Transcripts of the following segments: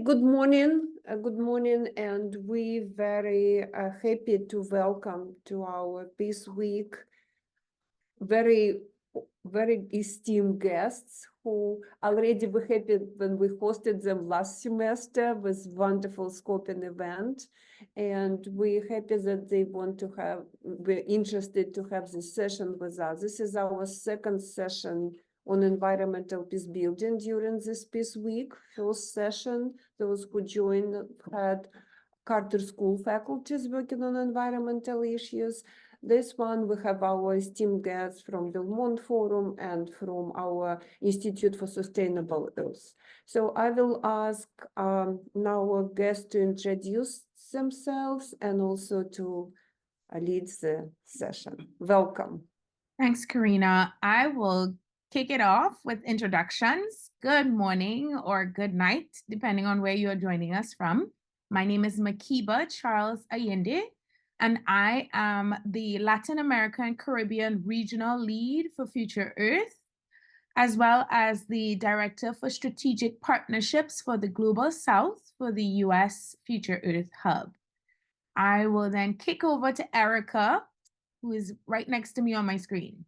good morning. Good morning, and we very happy to welcome to our Peace Week very esteemed guests who already were happy when we hosted them last semester with wonderful scoping event, and we're happy that we're interested to have this session with us. This is our second session on environmental peace building during this Peace Week. First session, those who joined had Carter School faculties working on environmental issues. This one, we have our esteemed guests from Belmont Forum and from our Institute for Sustainable Earth. So I will ask now our guests to introduce themselves and also to lead the session. Welcome. Thanks, Karina. I will kick it off with introductions. Good morning or good night, depending on where you're joining us from. My name is Makiba Charles Allende, and I am the Latin America and Caribbean Regional Lead for Future Earth, as well as the Director for Strategic Partnerships for the Global South for the U.S. Future Earth Hub. I will then kick over to Erica, who is right next to me on my screen.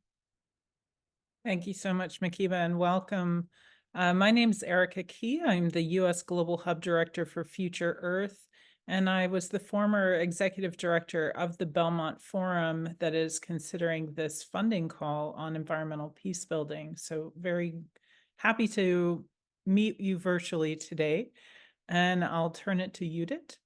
Thank you so much, Makiba, and welcome. My name is Erica Key. I'm the U.S. Global Hub Director for Future Earth, and I was the former Executive Director of the Belmont Forum that is considering this funding call on environmental peace building. So very happy to meet you virtually today, and I'll turn it to Judith.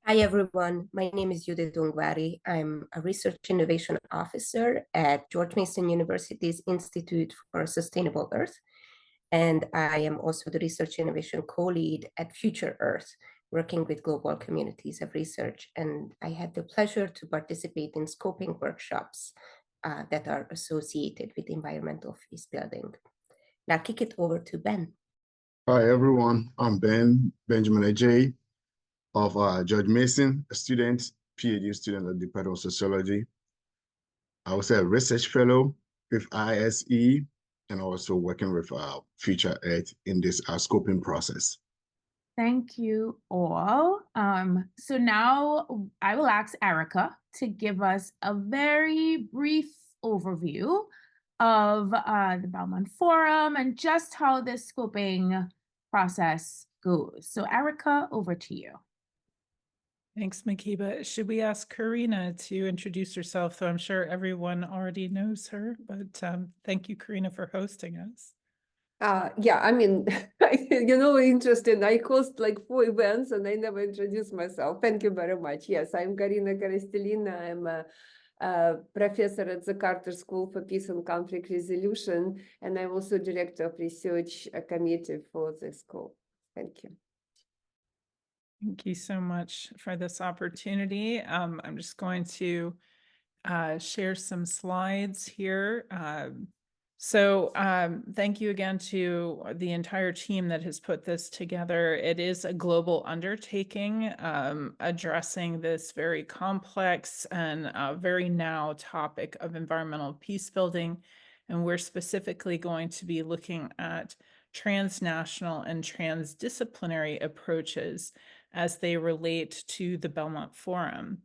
Hi, everyone. My name is Judith Ungvari. I'm a Research Innovation Officer at George Mason University's Institute for Sustainable Earth. And I am also the Research Innovation Co-Lead at Future Earth, working with global communities of research. And I had the pleasure to participate in scoping workshops that are associated with environmental peace building. Now I'll kick it over to Ben. Hi, everyone. I'm Benjamin Ajay of George Mason, a student, PhD student at the Department of Sociology. I was a research fellow with ISE and also working with Future Earth in this scoping process. Thank you all. So now I will ask Erica to give us a very brief overview of the Belmont Forum and just how this scoping process goes. So Erica, over to you. Thanks, Makiba. Should we ask Karina to introduce herself? Though I'm sure everyone already knows her, but thank you, Karina, for hosting us. Yeah, I mean, interesting. I host like 4 events and I never introduce myself. Thank you very much. Yes, I'm Karina Korostelina. I'm a professor at the Carter School for Peace and Conflict Resolution, and I'm also director of research committee for the school. Thank you. Thank you so much for this opportunity. I'm just going to share some slides here. Thank you again to the entire team that has put this together. It is a global undertaking addressing this very complex and very now topic of environmental peace building. And we're specifically going to be looking at transnational and transdisciplinary approaches as they relate to the Belmont Forum.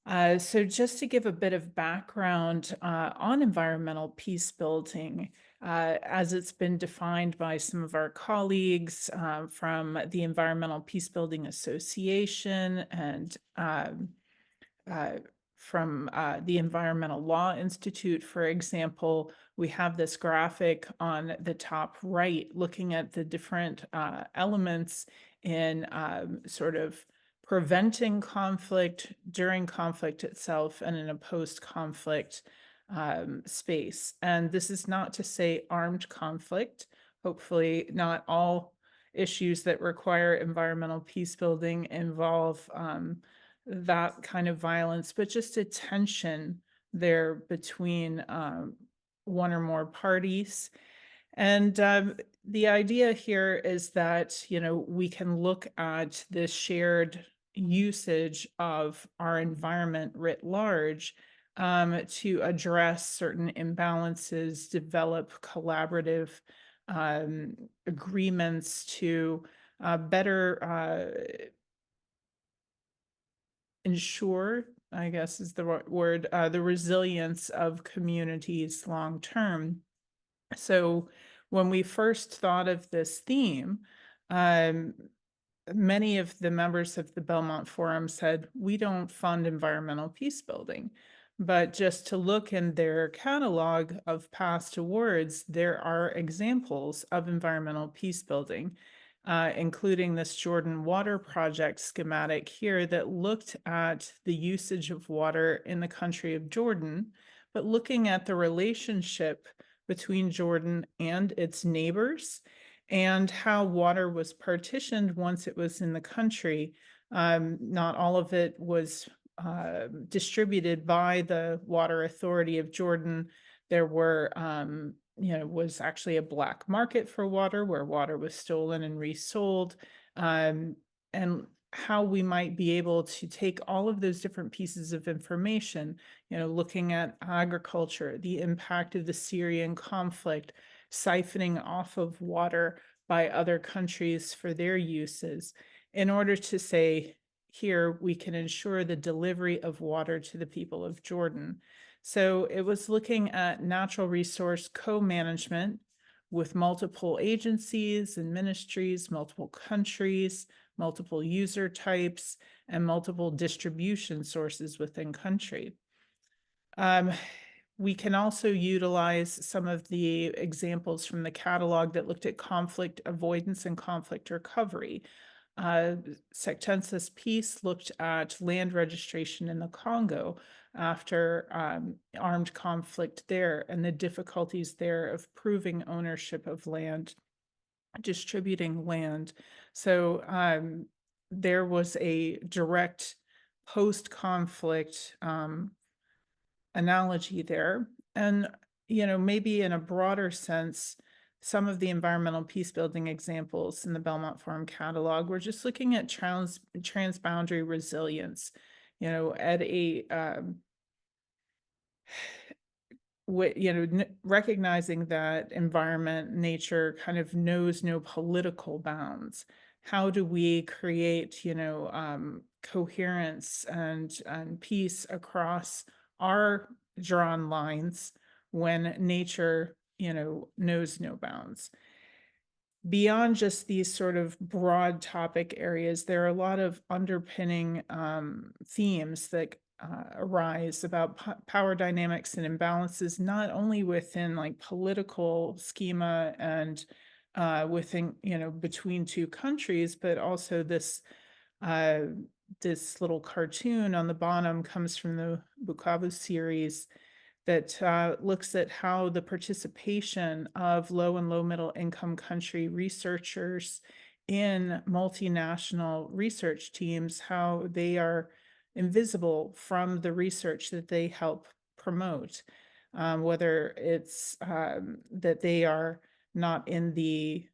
So just to give a bit of background on environmental peace building, as it's been defined by some of our colleagues from the Environmental Peacebuilding Association and from the Environmental Law Institute, for example, we have this graphic on the top right looking at the different elements in sort of preventing conflict, during conflict itself, and in a post-conflict space. And this is not to say armed conflict. Hopefully not all issues that require environmental peace building involve that kind of violence, but just a tension there between one or more parties. And the idea here is that, we can look at this shared usage of our environment writ large to address certain imbalances, develop collaborative agreements to better ensure, I guess is the word, the resilience of communities long term. So when we first thought of this theme, many of the members of the Belmont Forum said, we don't fund environmental peace building. But just to look in their catalog of past awards, there are examples of environmental peace building, including this Jordan Water Project schematic here that looked at the usage of water in the country of Jordan, but looking at the relationship between Jordan and its neighbors and how water was partitioned once it was in the country. Not all of it was distributed by the Water Authority of Jordan. There were, was actually a black market for water where water was stolen and resold. And how we might be able to take all of those different pieces of information, looking at agriculture, the impact of the Syrian conflict, siphoning off of water by other countries for their uses, in order to say, here we can ensure the delivery of water to the people of Jordan. So it was looking at natural resource co-management with multiple agencies and ministries, multiple countries, multiple user types, and multiple distribution sources within country. We can also utilize some of the examples from the catalog that looked at conflict avoidance and conflict recovery. Sectensis Peace looked at land registration in the Congo after armed conflict there and the difficulties there of proving ownership of land, distributing land. So there was a direct post-conflict analogy there. And, maybe in a broader sense, some of the environmental peace building examples in the Belmont Forum catalog, we're just looking at transboundary resilience, at a recognizing that environment, nature kind of knows no political bounds. How do we create, coherence and peace across our drawn lines when nature, knows no bounds? Beyond just these sort of broad topic areas, there are a lot of underpinning themes that arise about power dynamics and imbalances, not only within like political schema and within, between two countries, but also this little cartoon on the bottom comes from the Bukavu series that looks at how the participation of low and low middle income country researchers in multinational research teams, how they are invisible from the research that they help promote, whether it's that they are not in the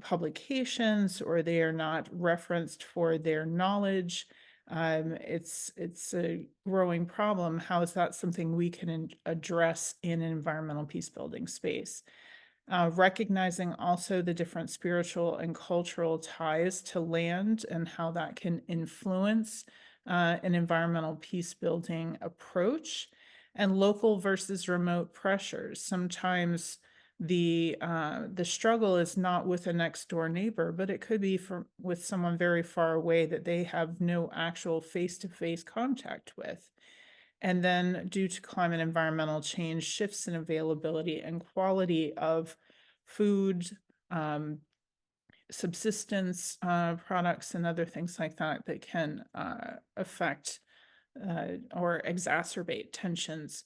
publications or they are not referenced for their knowledge. It's a growing problem. How is that something we can address in an environmental peace building space? Recognizing also the different spiritual and cultural ties to land and how that can influence an environmental peace building approach, and local versus remote pressures. Sometimes the struggle is not with a next door neighbor, but it could be with someone very far away that they have no actual face-to-face contact with. And then due to climate environmental change, shifts in availability and quality of food, subsistence products and other things like that that can affect or exacerbate tensions.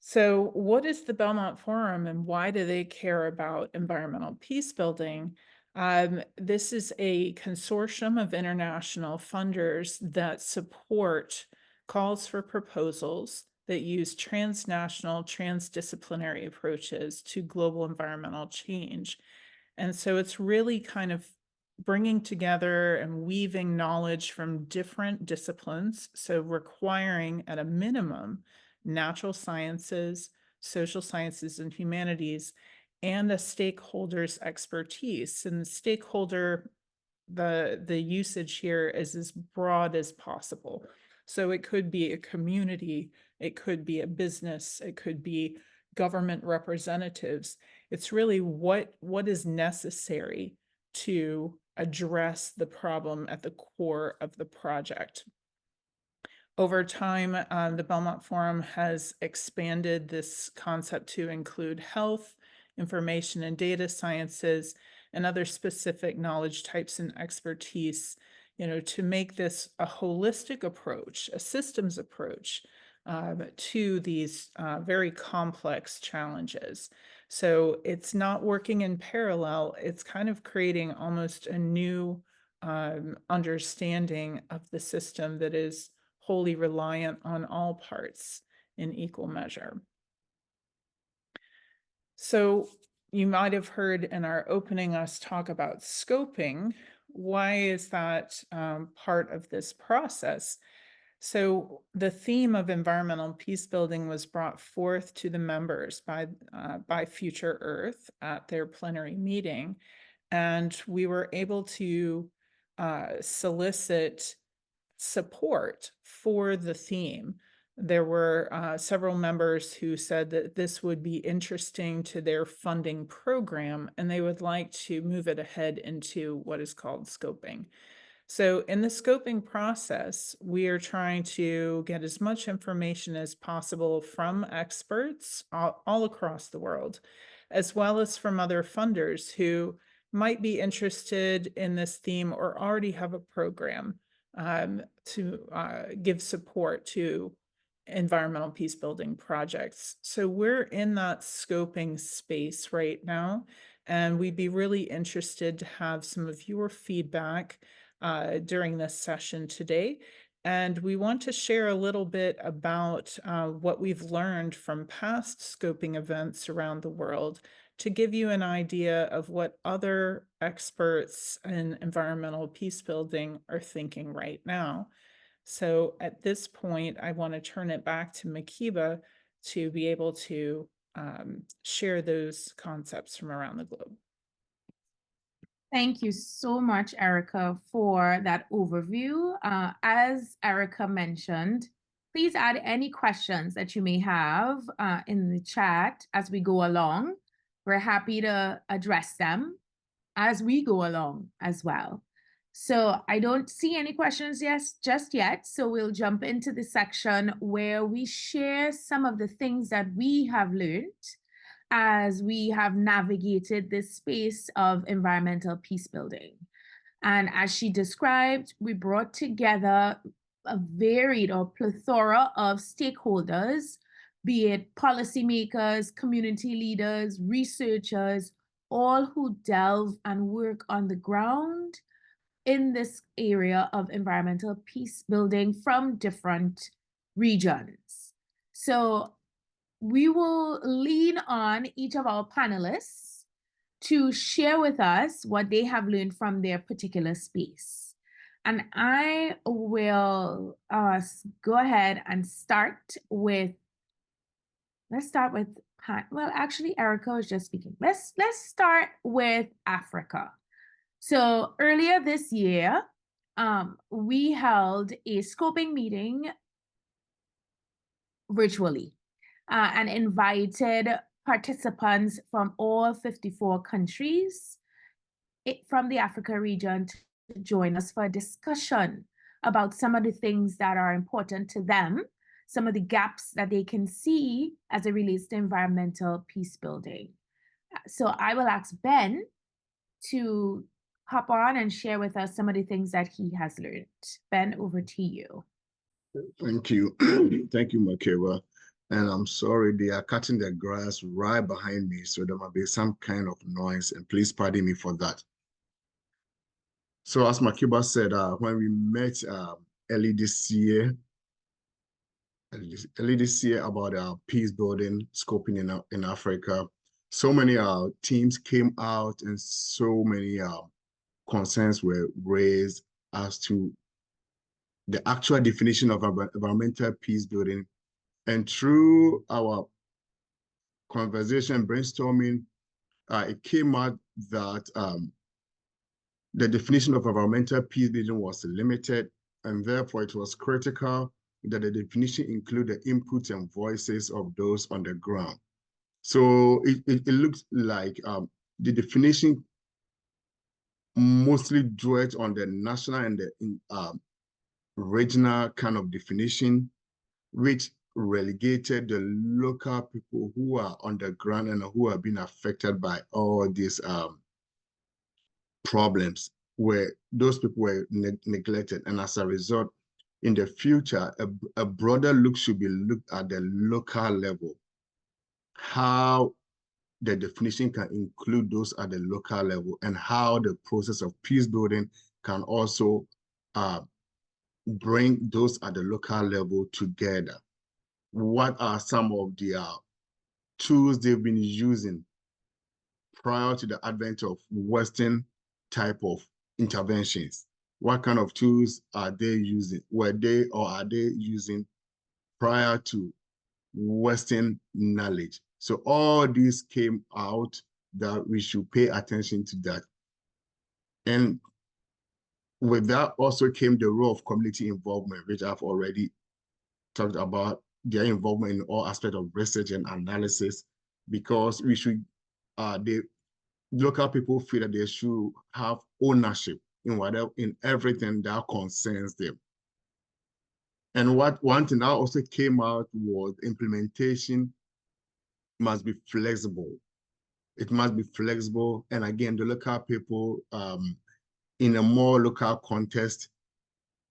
So what is the Belmont Forum and why do they care about environmental peace building? This is a consortium of international funders that support calls for proposals that use transnational, transdisciplinary approaches to global environmental change. And so it's really kind of bringing together and weaving knowledge from different disciplines, so requiring at a minimum natural sciences, social sciences, and humanities, and a stakeholder's expertise. And stakeholder, the usage here is as broad as possible. So it could be a community, it could be a business, it could be government representatives. It's really what is necessary to address the problem at the core of the project. Over time, the Belmont Forum has expanded this concept to include health, information and data sciences, and other specific knowledge types and expertise, to make this a holistic approach, a systems approach to these very complex challenges. So it's not working in parallel, it's kind of creating almost a new understanding of the system that is wholly reliant on all parts in equal measure. So you might have heard in our opening us talk about scoping. Why is that part of this process? So the theme of environmental peace building was brought forth to the members by Future Earth at their plenary meeting. And we were able to solicit support for the theme. There were several members who said that this would be interesting to their funding program, and they would like to move it ahead into what is called scoping. So in the scoping process, we are trying to get as much information as possible from experts all across the world, as well as from other funders who might be interested in this theme or already have a program to give support to environmental peace building projects. So we're in that scoping space right now, and we'd be really interested to have some of your feedback during this session today. And we want to share a little bit about what we've learned from past scoping events around the world to give you an idea of what other experts in environmental peace building are thinking right now. So at this point, I want to turn it back to Makiba to be able to share those concepts from around the globe. Thank you so much, Erica, for that overview. As Erica mentioned, please add any questions that you may have in the chat as we go along. We're happy to address them as we go along as well. So I don't see any questions just yet. So we'll jump into the section where we share some of the things that we have learned as we have navigated this space of environmental peace building. And as she described, we brought together a varied or plethora of stakeholders, be it policymakers, community leaders, researchers, all who delve and work on the ground in this area of environmental peace building from different regions. So we will lean on each of our panelists to share with us what they have learned from their particular space. And I will go ahead and start with, well, actually, Erica was just speaking. Let's start with Africa. So earlier this year, we held a scoping meeting virtually and invited participants from all 54 countries from the Africa region to join us for a discussion about some of the things that are important to them, some of the gaps that they can see as it relates to environmental peace building. So I will ask Ben to hop on and share with us some of the things that he has learned. Ben, over to you. Thank you. Thank you, Makiba. And I'm sorry, they are cutting the grass right behind me, so there might be some kind of noise, and please pardon me for that. So as Makiba said, when we met early this year about peace building scoping in Africa, so many teams came out and so many concerns were raised as to the actual definition of environmental peace building. And through our conversation, brainstorming, it came out that the definition of environmental peacebuilding was limited, and therefore it was critical that the definition include the inputs and voices of those on the ground. So it looks like the definition mostly dwelt on the national and the regional kind of definition, which relegated the local people who are on the ground and who have been affected by all these problems, where those people were neglected. And as a result, in the future, a broader look should be looked at the local level, how the definition can include those at the local level, and how the process of peace building can also bring those at the local level together. What are some of the tools they've been using prior to the advent of Western type of interventions? What kind of tools are they using? Were they or are they using prior to Western knowledge? So all these came out that we should pay attention to that. And with that also came the role of community involvement, which I've already talked about, their involvement in all aspects of research and analysis, because we should, the local people feel that they should have ownership in everything that concerns them. And one thing that also came out was implementation must be flexible. It must be flexible. And again, the local people in a more local context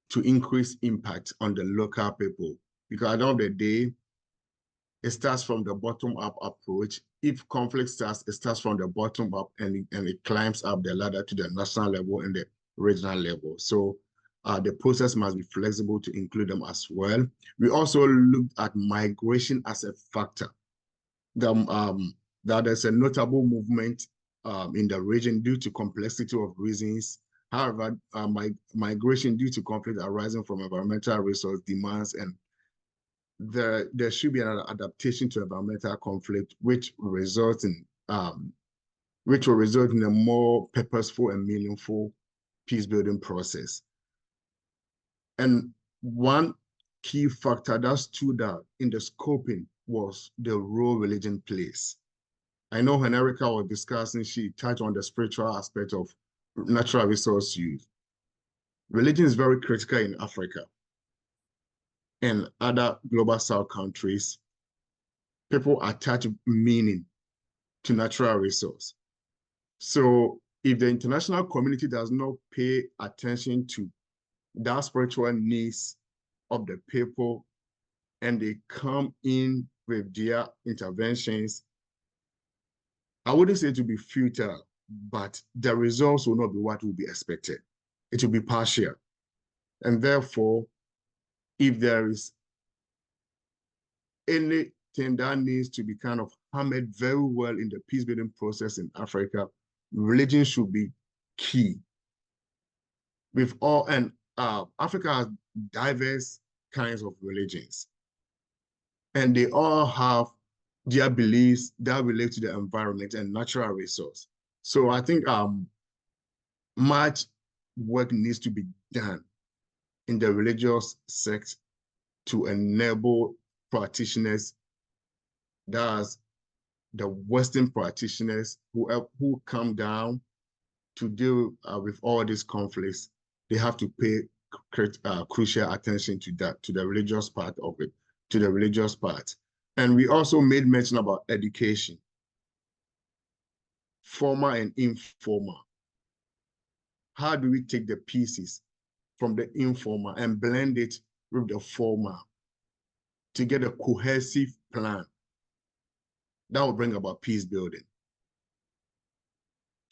to increase impact on the local people. Because at the end of the day, it starts from the bottom-up approach. If conflict starts, it starts from the bottom up and it climbs up the ladder to the national level and the regional level. So the process must be flexible to include them as well. We also looked at migration as a factor. That there's a notable movement in the region due to complexity of reasons. However, migration due to conflict arising from environmental resource demands, and there should be an adaptation to environmental conflict, which will result in a more purposeful and meaningful peace building process. And one key factor that stood out in the scoping was the role religion plays. I know when Erica was discussing, she touched on the spiritual aspect of natural resource use. Religion is very critical in Africa and other global South countries. People attach meaning to natural resource. So if the international community does not pay attention to that spiritual needs of the people, and they come in with their interventions, I wouldn't say it will be futile, but the results will not be what will be expected. It will be partial. And therefore, if there is anything that needs to be kind of hammered very well in the peace building process in Africa, religion should be key. Africa has diverse kinds of religions, and they all have their beliefs that relate to the environment and natural resource. So I think much work needs to be done in the religious sect to enable practitioners, that's the Western practitioners who come down to deal with all these conflicts. They have to pay crucial attention to that, to the religious part of it, to the religious part. And we also made mention about education, formal and informal. How do we take the pieces from the informal and blend it with the formal to get a cohesive plan that will bring about peace building?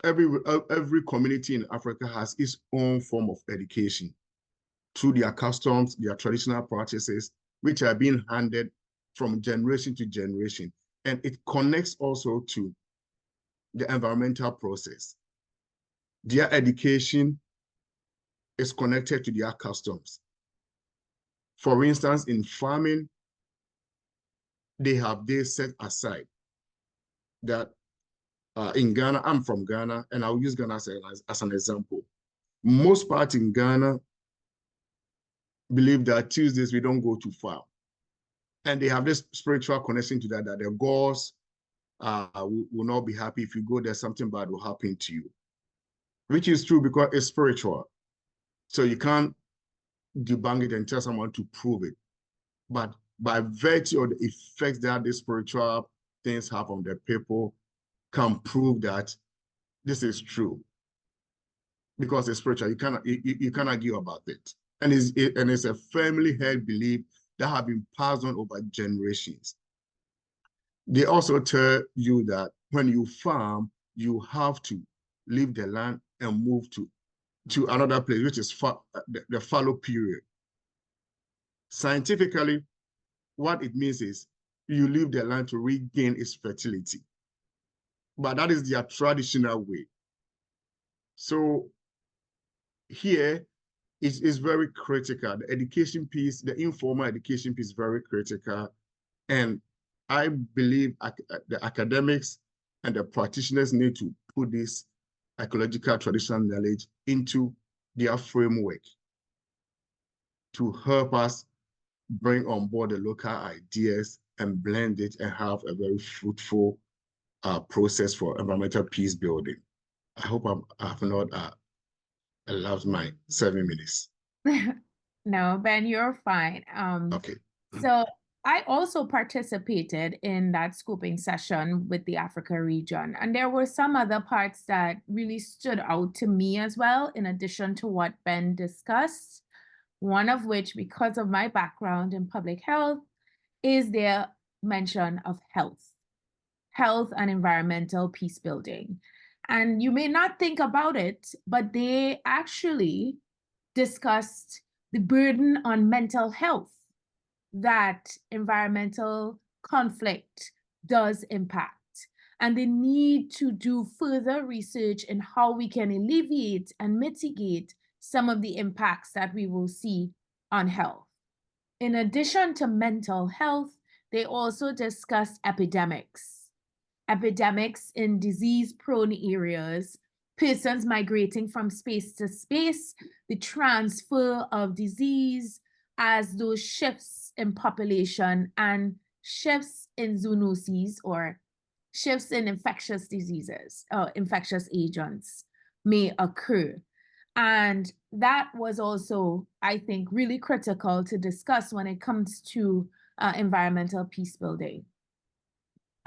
Every community in Africa has its own form of education through their customs, their traditional practices, which are being handed from generation to generation. And it connects also to the environmental process. Their education is connected to their customs. For instance, in farming, they have days set aside that in Ghana, I'm from Ghana, and I'll use Ghana as an example. Most parts in Ghana believe that Tuesdays we don't go too far. And they have this spiritual connection to that the gods will not be happy if you go there, something bad will happen to you, which is true because it's spiritual. So you can't debunk it and tell someone to prove it. But by virtue of the effects that the spiritual things have on the people, can prove that this is true. Because it's spiritual, you cannot argue about it. And it's a firmly held belief that have been passed on over generations. They also tell you that when you farm, you have to leave the land and move to another place, which is the fallow period. Scientifically, what it means is you leave the land to regain its fertility. But that is their traditional way. So here, is very critical. The education piece, the informal education piece is very critical. And I believe the academics and the practitioners need to put this ecological traditional knowledge into their framework to help us bring on board the local ideas and blend it and have a very fruitful process for environmental peace building. I hope I have not allowed my 7 minutes. No, Ben, you're fine. Okay. So I also participated in that scoping session with the Africa region, and there were some other parts that really stood out to me as well, in addition to what Ben discussed. One of which, because of my background in public health, is their mention of health and environmental peace building. And you may not think about it, but they actually discussed the burden on mental health that environmental conflict does impact, and the need to do further research in how we can alleviate and mitigate some of the impacts that we will see on health. In addition to mental health, they also discussed epidemics in disease-prone areas, persons migrating from space to space, the transfer of disease as those shifts in population and shifts in zoonoses or shifts in infectious diseases or infectious agents may occur. And that was also, I think, really critical to discuss when it comes to environmental peace building.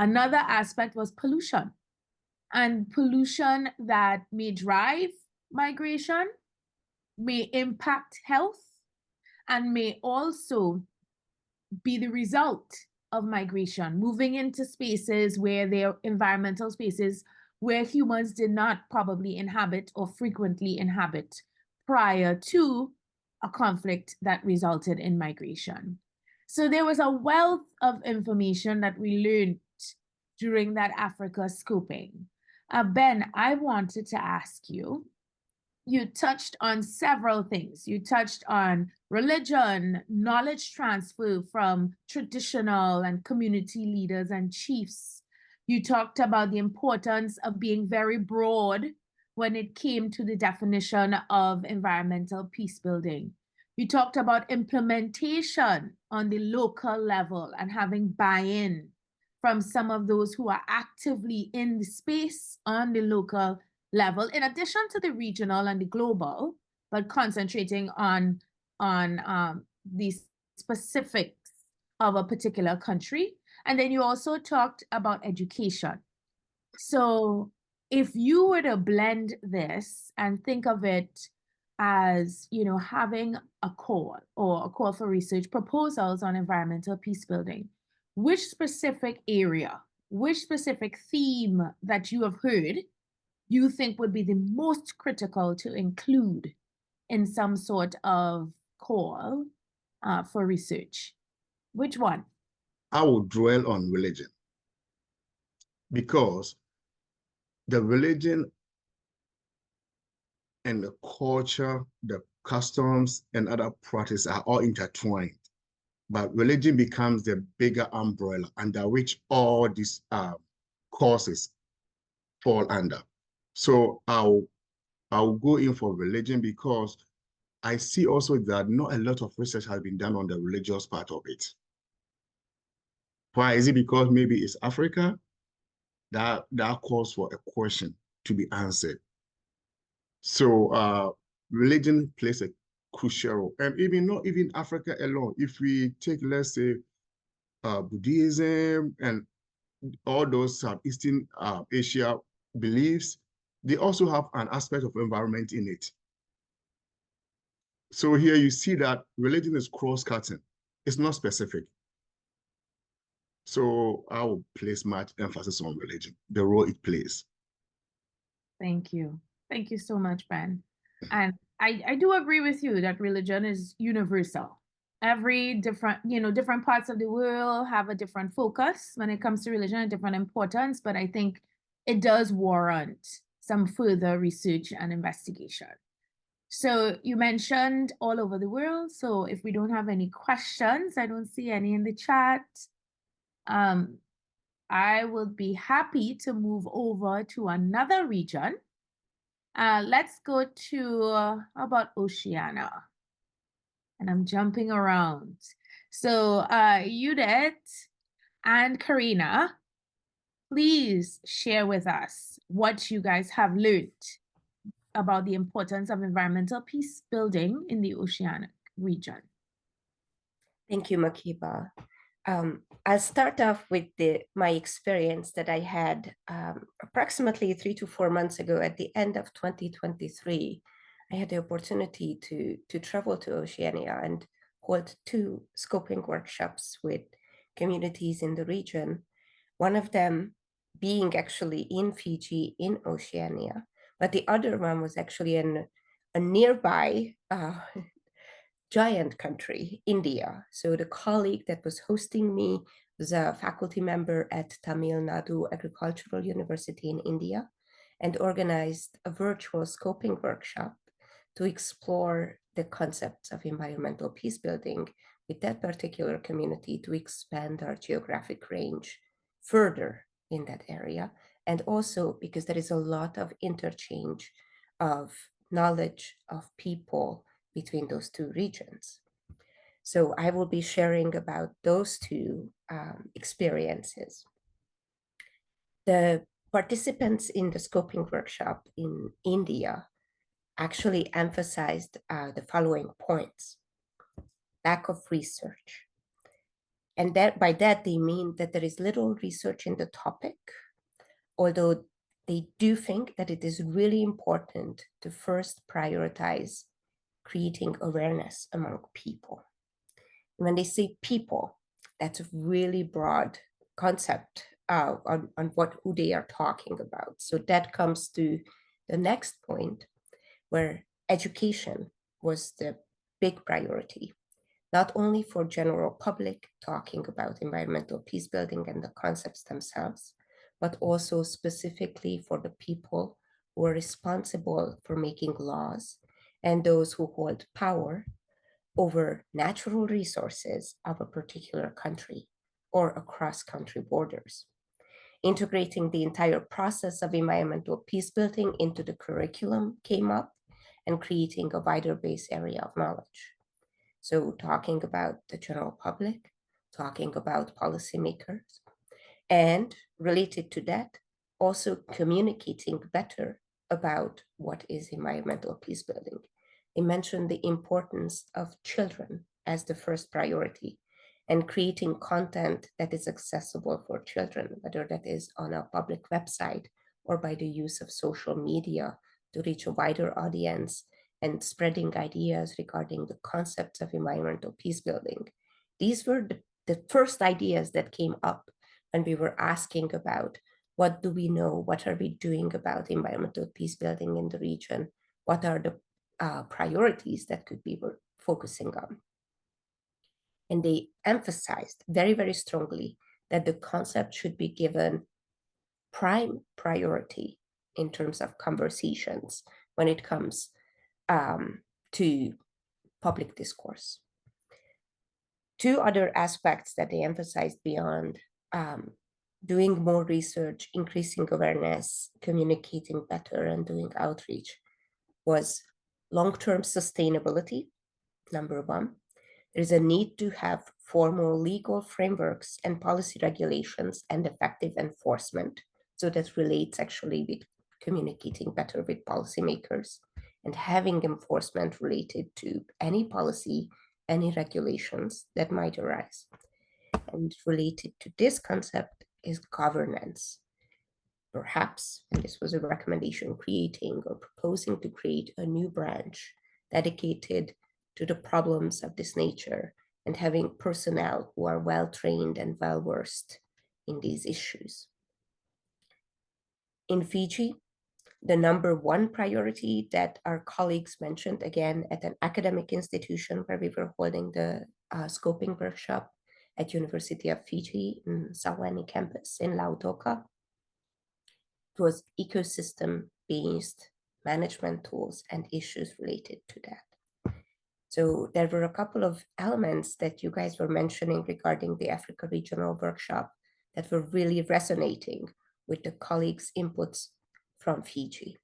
Another aspect was pollution, and pollution that may drive migration, may impact health, and may also be the result of migration, moving into spaces where they're environmental spaces where humans did not probably inhabit or frequently inhabit prior to a conflict that resulted in migration. So there was a wealth of information that we learned during that Africa scoping. Ben, I wanted to ask you, you touched on several things. You touched on religion, knowledge transfer from traditional and community leaders and chiefs. You talked about the importance of being very broad when it came to the definition of environmental peace building. You talked about implementation on the local level and having buy-in from some of those who are actively in the space on the local level, in addition to the regional and the global, but concentrating on the specifics of a particular country. And then you also talked about education. So if you were to blend this and think of it as, you know, having a call or a call for research proposals on environmental peace building, which specific area, which specific theme that you have heard you think would be the most critical to include in some sort of call for research? Which one? I will dwell on religion, because the religion and the culture, the customs and other practices are all intertwined. But religion becomes the bigger umbrella under which all these causes fall under. So I'll go in for religion because I see also that not a lot of research has been done on the religious part of it. Why? Is it because maybe it's Africa? That calls for a question to be answered. So religion plays a crucial role. And even not even Africa alone. If we take, let's say, Buddhism and all those Southeastern Asia beliefs, they also have an aspect of environment in it. So here you see that religion is cross-cutting. It's not specific. So I will place much emphasis on religion, the role it plays. Thank you. Thank you so much, Ben. And I do agree with you that religion is universal. Every different, different parts of the world have a different focus when it comes to religion, a different importance, but I think it does warrant some further research and investigation. So you mentioned all over the world. So if we don't have any questions, I don't see any in the chat. I would be happy to move over to another region. Let's go to how about Oceania? And I'm jumping around. So Judith and Karina, please share with us what you guys have learned about the importance of environmental peace building in the Oceanic region. Thank you, Makiba. I'll start off with my experience that I had approximately 3 to 4 months ago. At the end of 2023, I had the opportunity to travel to Oceania and hold 2 scoping workshops with communities in the region. One of them being actually in Fiji, in Oceania, but the other one was actually in a nearby giant country, India. So the colleague that was hosting me was a faculty member at Tamil Nadu Agricultural University in India and organized a virtual scoping workshop to explore the concepts of environmental peace building with that particular community to expand our geographic range further in that area. And also because there is a lot of interchange of knowledge of people between those 2 regions. So I will be sharing about those 2 experiences. The participants in the scoping workshop in India actually emphasized the following points: lack of research. And that by that they mean that there is little research in the topic, although they do think that it is really important to first prioritize creating awareness among people. When they say people, that's a really broad concept on who they are talking about. So that comes to the next point, where education was the big priority, not only for general public talking about environmental peace building and the concepts themselves, but also specifically for the people who are responsible for making laws and those who hold power over natural resources of a particular country or across country borders. Integrating the entire process of environmental peace building into the curriculum came up, and creating a wider base area of knowledge. So talking about the general public, talking about policymakers, and related to that, also communicating better about what is environmental peace building. They mentioned the importance of children as the first priority, and creating content that is accessible for children, whether that is on a public website or by the use of social media to reach a wider audience, and spreading ideas regarding the concepts of environmental peace building. These were the first ideas that came up when we were asking about what do we know, what are we doing about environmental peace building in the region, what are the priorities that could be focusing on. And they emphasized very, very strongly that the concept should be given prime priority in terms of conversations when it comes to public discourse. 2 other aspects that they emphasized beyond doing more research, increasing awareness, communicating better, and doing outreach was long-term sustainability, number one. There's a need to have formal legal frameworks and policy regulations and effective enforcement. So that relates actually with communicating better with policymakers and having enforcement related to any policy, any regulations that might arise. And related to this concept is governance. Perhaps, and this was a recommendation, creating or proposing to create a new branch dedicated to the problems of this nature and having personnel who are well trained and well versed in these issues. In Fiji, the number one priority that our colleagues mentioned, again, at an academic institution where we were holding the scoping workshop at University of Fiji in Salwani campus in Lautoka, was ecosystem-based management tools and issues related to that. So there were a couple of elements that you guys were mentioning regarding the Africa Regional Workshop that were really resonating with the colleagues' inputs from Fiji.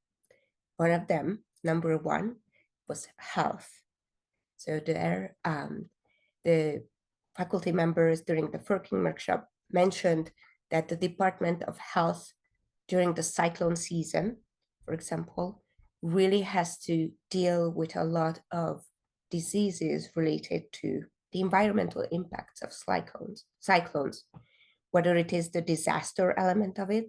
One of them, number one, was health. So there, the faculty members during the working workshop mentioned that the Department of Health during the cyclone season, for example, really has to deal with a lot of diseases related to the environmental impacts of cyclones, whether it is the disaster element of it,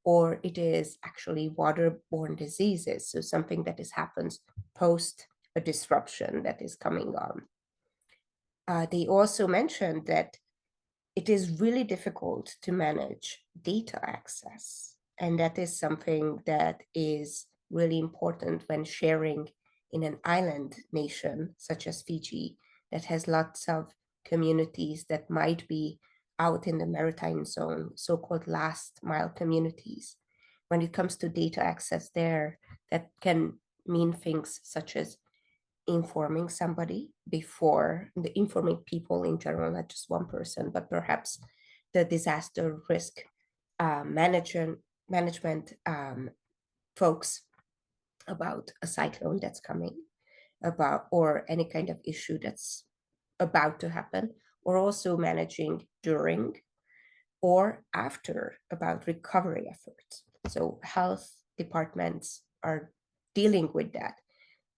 or it is actually waterborne diseases, so something that happens post a disruption that is coming on. They also mentioned that it is really difficult to manage data access. And that is something that is really important when sharing in an island nation such as Fiji that has lots of communities that might be out in the maritime zone, so-called last mile communities. When it comes to data access there, that can mean things such as informing somebody before, informing people in general, not just one person, but perhaps the disaster risk management folks about a cyclone that's coming, or any kind of issue that's about to happen, or also managing during or after about recovery efforts. So health departments are dealing with that.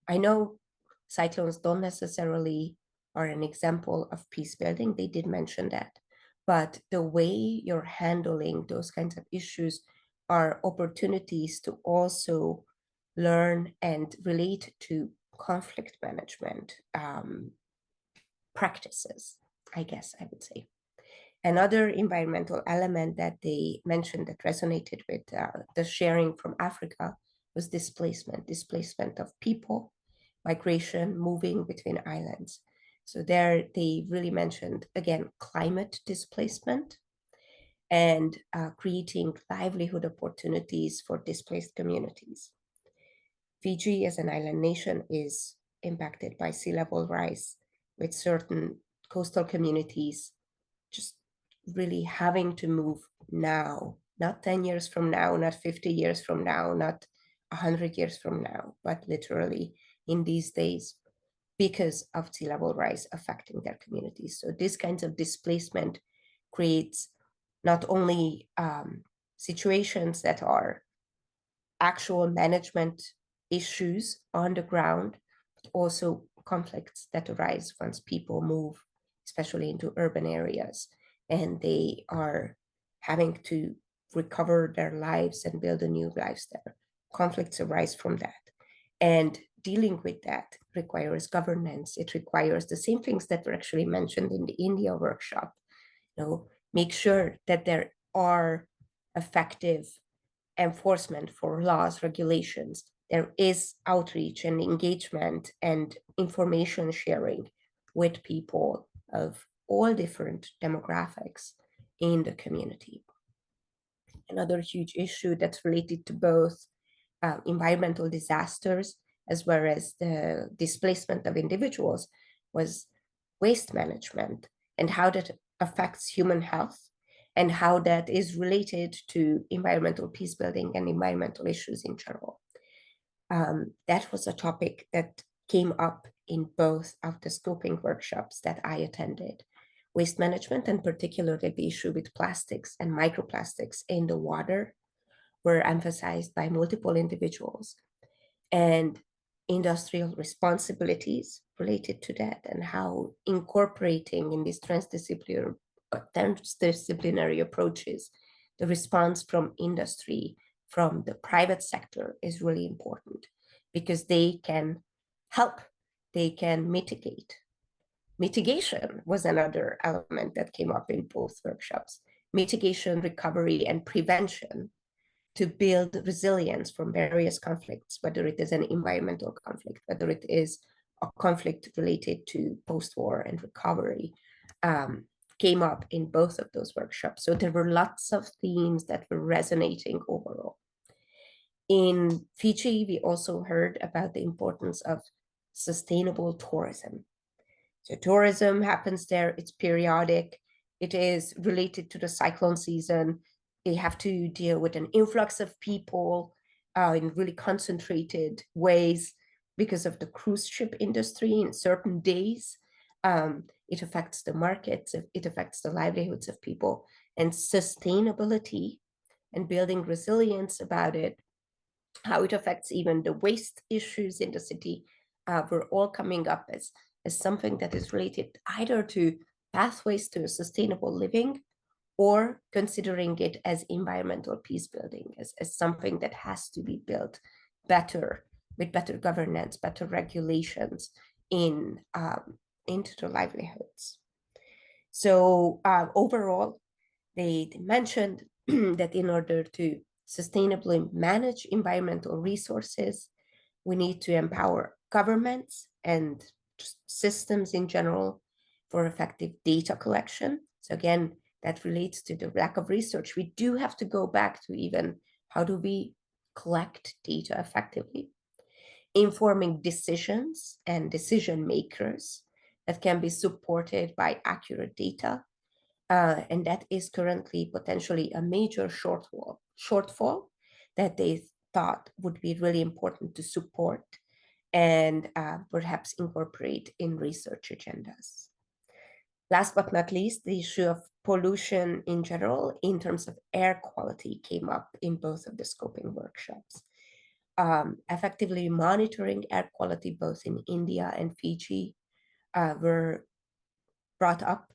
I know cyclones don't necessarily are an example of peace building. They did mention that. But the way you're handling those kinds of issues are opportunities to also learn and relate to conflict management practices, I guess I would say. Another environmental element that they mentioned that resonated with the sharing from Africa was displacement of people, migration, moving between islands. So there they really mentioned, again, climate displacement and creating livelihood opportunities for displaced communities. Fiji as an island nation is impacted by sea level rise, with certain coastal communities just really having to move now, not 10 years from now, not 50 years from now, not 100 years from now, but literally in these days because of sea level rise affecting their communities. So this kinds of displacement creates not only situations that are actual management issues on the ground, but also conflicts that arise once people move, especially into urban areas, and they are having to recover their lives and build a new lives there. Conflicts arise from that. And dealing with that requires governance. It requires the same things that were actually mentioned in the India workshop. Make sure that there are effective enforcement for laws, regulations. There is outreach and engagement and information sharing with people of all different demographics in the community. Another huge issue that's related to both environmental disasters as well as the displacement of individuals was waste management and how that affects human health and how that is related to environmental peace building and environmental issues in general. That was a topic that came up in both of the scoping workshops that I attended. Waste management, and particularly the issue with plastics and microplastics in the water, were emphasized by multiple individuals, and industrial responsibilities related to that, and how incorporating in these transdisciplinary approaches the response from industry, from the private sector, is really important, because they can help, they can mitigate. Mitigation was another element that came up in both workshops. Mitigation, recovery, and prevention to build resilience from various conflicts, whether it is an environmental conflict, whether it is a conflict related to post-war and recovery, came up in both of those workshops. So there were lots of themes that were resonating overall. In Fiji, we also heard about the importance of sustainable tourism. So tourism happens there, it's periodic, it is related to the cyclone season. They have to deal with an influx of people in really concentrated ways because of the cruise ship industry in certain days. It affects the markets, it affects the livelihoods of people, and sustainability and building resilience about it, how it affects even the waste issues in the city, were all coming up as something that is related either to pathways to a sustainable living, or considering it as environmental peace building, as something that has to be built better, with better governance, better regulations into the livelihoods. So overall, they mentioned that in order to sustainably manage environmental resources, we need to empower governments and systems in general for effective data collection. So again, that relates to the lack of research. We do have to go back to even how do we collect data effectively, informing decisions and decision makers that can be supported by accurate data. And that is currently potentially a major shortfall that they thought would be really important to support and perhaps incorporate in research agendas. Last but not least, the issue of pollution in general, in terms of air quality, came up in both of the scoping workshops. Effectively monitoring air quality both in India and Fiji were brought up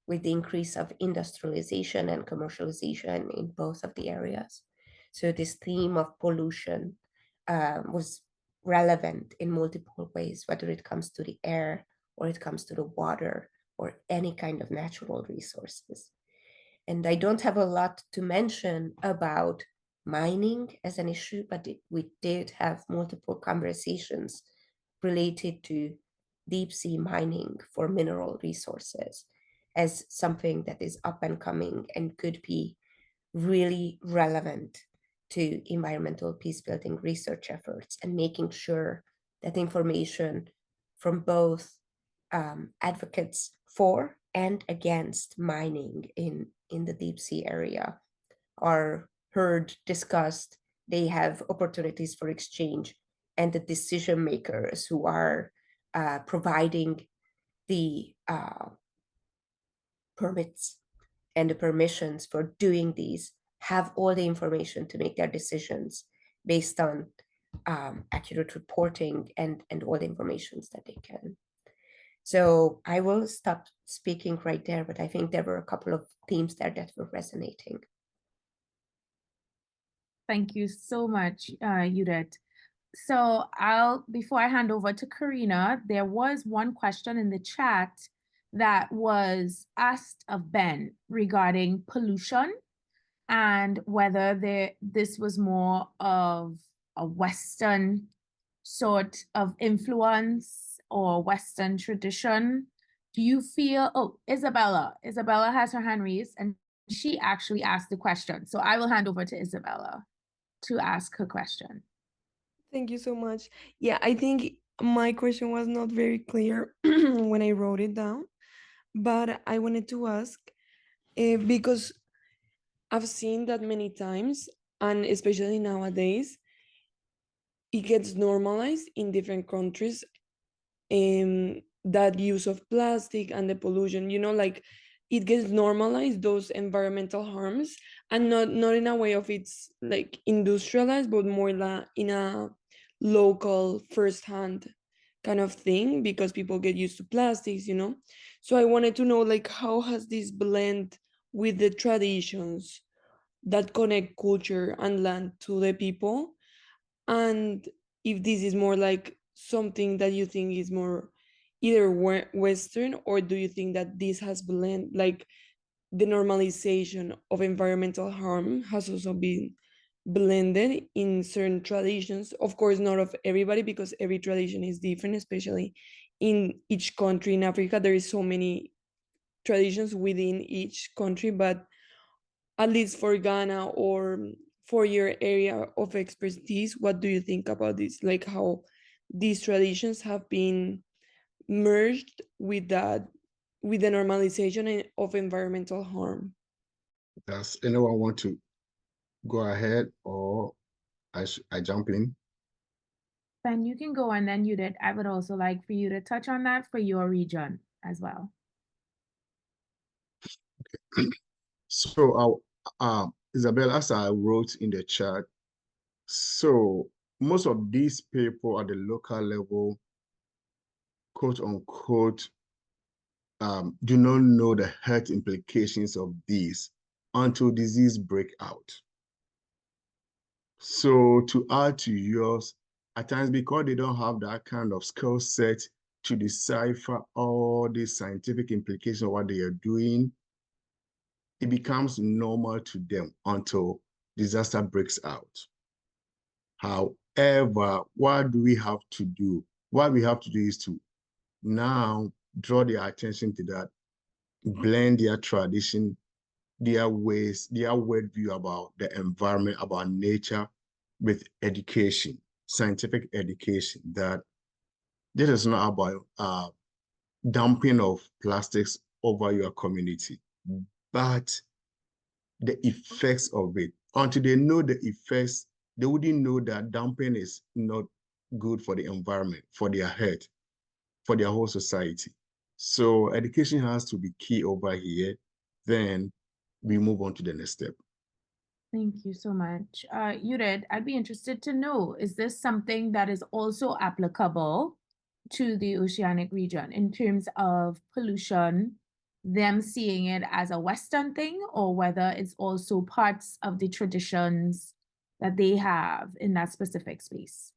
with the increase of industrialization and commercialization in both of the areas. So this theme of pollution was relevant in multiple ways, whether it comes to the air or it comes to the water or any kind of natural resources. And I don't have a lot to mention about mining as an issue, but we did have multiple conversations related to deep sea mining for mineral resources as something that is up and coming and could be really relevant to environmental peace building research efforts, and making sure that information from both advocates for and against mining in the deep sea area are heard, discussed, they have opportunities for exchange, and the decision makers who are providing the permits and the permissions for doing these have all the information to make their decisions based on accurate reporting and all the information that they can. So I will stop speaking right there, but I think there were a couple of themes there that were resonating. Thank you so much, Judith. So before I hand over to Karina, there was one question in the chat that was asked of Ben regarding pollution and whether this was more of a Western sort of influence or Western tradition. Do you feel, oh, Isabella has her hand raised and she actually asked the question. So I will hand over to Isabella to ask her question. Thank you so much. Yeah, I think my question was not very clear when I wrote it down, but I wanted to ask because I've seen that many times, and especially nowadays, it gets normalized in different countries, that use of plastic and the pollution, like it gets normalized, those environmental harms, and not in a way of it's like industrialized, but more in a local firsthand kind of thing, because people get used to plastics. So I wanted to know, like, how has this blend with the traditions that connect culture and land to the people, and if this is more like something that you think is more either Western, or do you think that this has blend, like the normalization of environmental harm has also been blended in certain traditions? Of course, not of everybody, because every tradition is different, especially in each country. In Africa, there is so many traditions within each country, but at least for Ghana, or for your area of expertise, what do you think about this? Like how these traditions have been merged with with the normalization of environmental harm? Does anyone want to go ahead, or I jump in? Ben, you can go, and then you did. I would also like for you to touch on that for your region as well. So, Isabel, as I wrote in the chat, so most of these people at the local level, quote unquote, do not know the health implications of these until disease break out. So to add to yours, at times because they don't have that kind of skill set to decipher all the scientific implications of what they are doing, it becomes normal to them until disaster breaks out. However, what do we have to do? What we have to do is to now draw their attention to that, blend their tradition, their ways, their worldview about the environment, about nature, with education, scientific education, that this is not about dumping of plastics over your community, but the effects of it. Until they know the effects, they wouldn't know that dumping is not good for the environment, for their health, for their whole society. So education has to be key over here. Then we move on to the next step. Thank you so much. Judith, I'd be interested to know, is this something that is also applicable to the oceanic region in terms of pollution, them seeing it as a Western thing, or whether it's also parts of the traditions that they have in that specific space?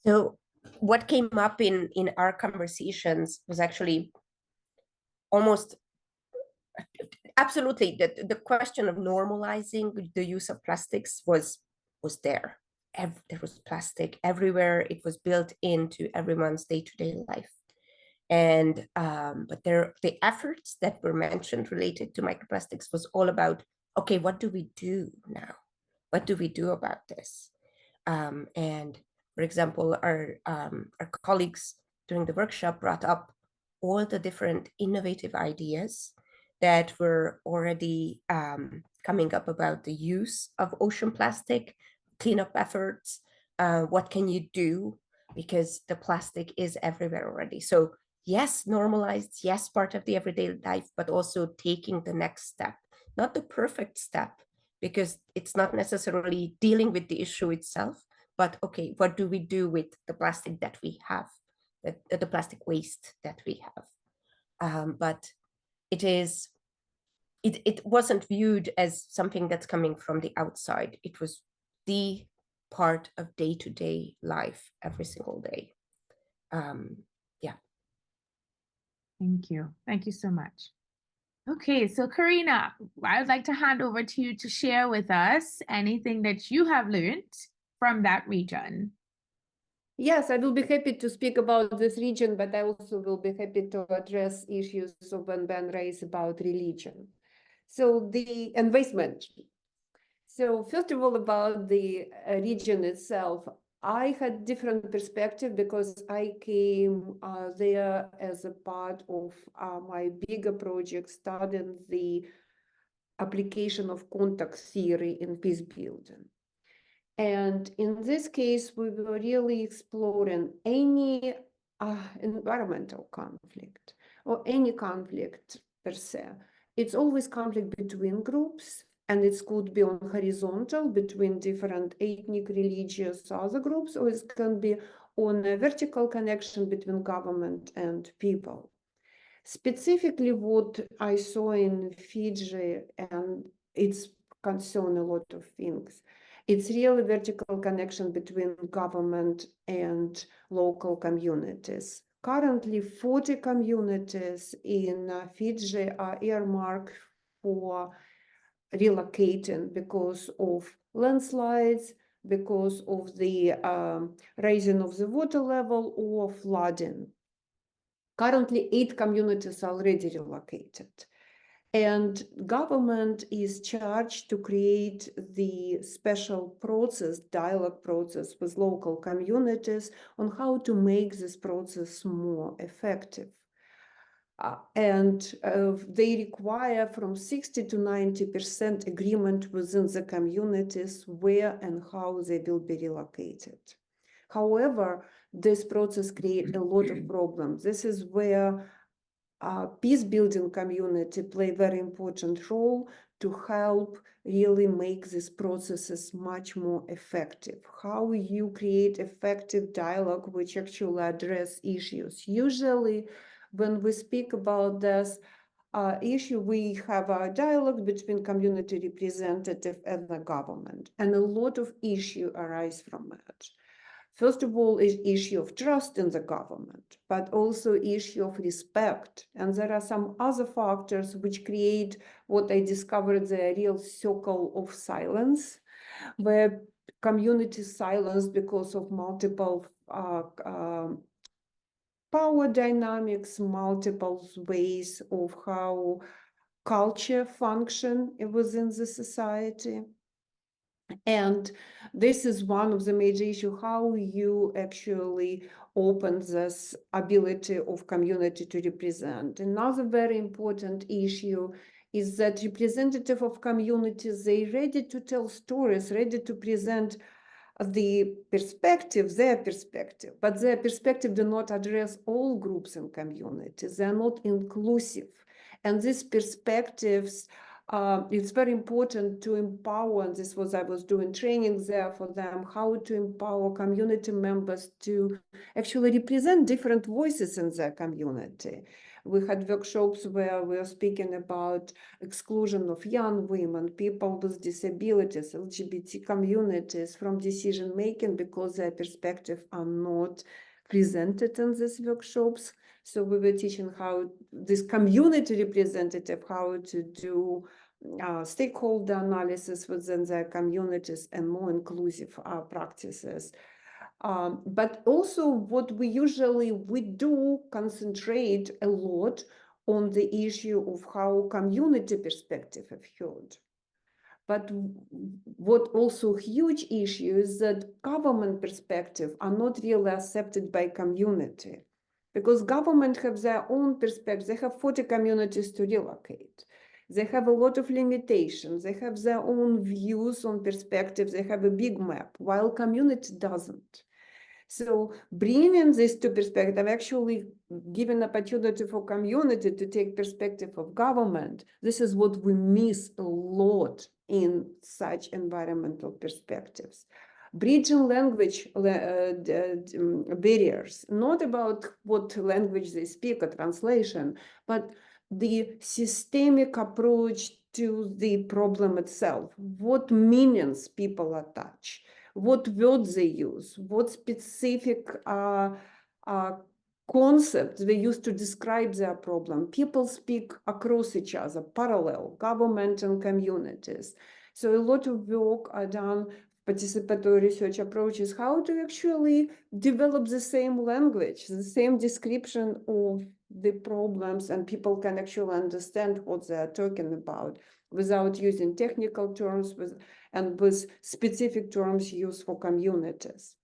So what came up in our conversations was actually almost absolutely the question of normalizing the use of plastics was there. There was plastic everywhere. It was built into everyone's day-to-day life. And but the efforts that were mentioned related to microplastics was all about, okay, what do we do now? What do we do about this? And for example, our colleagues during the workshop brought up all the different innovative ideas that were already coming up about the use of ocean plastic, cleanup efforts. What can you do? Because the plastic is everywhere already. So yes, normalized, yes, part of the everyday life, but also taking the next step, not the perfect step, because it's not necessarily dealing with the issue itself, but okay, what do we do with the plastic that we have, the plastic waste that we have? But it wasn't viewed as something that's coming from the outside. It was the part of day-to-day life every single day. Yeah. Thank you. Thank you so much. Okay, so Karina, I would like to hand over to you to share with us anything that you have learned from that region. Yes, I will be happy to speak about this region, but I also will be happy to address issues of when Ben raised about religion. So the investment. So first of all, about the region itself, I had different perspective because I came there as a part of my bigger project studying the application of contact theory in peace building. And in this case, we were really exploring any environmental conflict or any conflict per se. It's always conflict between groups, and it could be on horizontal between different ethnic, religious, other groups, or it can be on a vertical connection between government and people. Specifically, what I saw in Fiji, and it's concerned a lot of things. It's really vertical connection between government and local communities. Currently, 40 communities in Fiji are earmarked for relocating because of landslides, because of the raising of the water level or flooding. Currently, 8 communities are already relocated. And government is charged to create the special process, dialogue process with local communities on how to make this process more effective. They require from 60 to 90% agreement within the communities where and how they will be relocated. However, this process creates a lot of problems. This is where peace building community play a very important role to help really make these processes much more effective. How you create effective dialogue which actually address issues. Usually, when we speak about this issue, we have a dialogue between community representative and the government, and a lot of issues arise from it. First of all, is issue of trust in the government, but also issue of respect. And there are some other factors which create what I discovered the real circle of silence, where community silence because of multiple power dynamics, multiple ways of how culture function within the society. And this is one of the major issues, how you actually open this ability of community to represent. Another very important issue is that representative of communities, they're ready to tell stories, ready to present the perspective, their perspective, but their perspective do not address all groups and communities. They're not inclusive. And these perspectives, it's very important to empower, and this was, I was doing trainings there for them, how to empower community members to actually represent different voices in their community. We had workshops where we were speaking about exclusion of young women, people with disabilities, LGBT communities from decision-making because their perspectives are not presented in these workshops. So we were teaching how this community representative, how to do stakeholder analysis within their communities and more inclusive practices. But also what we do concentrate a lot on the issue of how community perspective have heard. But what also huge issue is that government perspective are not really accepted by community, because government have their own perspective. They have 40 communities to relocate. They have a lot of limitations. They have their own views on perspectives. They have a big map, while community doesn't. So bringing this to perspective, actually giving opportunity for community to take perspective of government, this is what we miss a lot in such environmental perspectives. Bridging language barriers, not about what language they speak or translation, but the systemic approach to the problem itself, what meanings people attach, what words they use, what specific concepts they use to describe their problem. People speak across each other, parallel, government and communities. So a lot of work are done, participatory research approaches, how to actually develop the same language, the same description of the problems, and people can actually understand what they are talking about without using technical terms and with specific terms used for communities.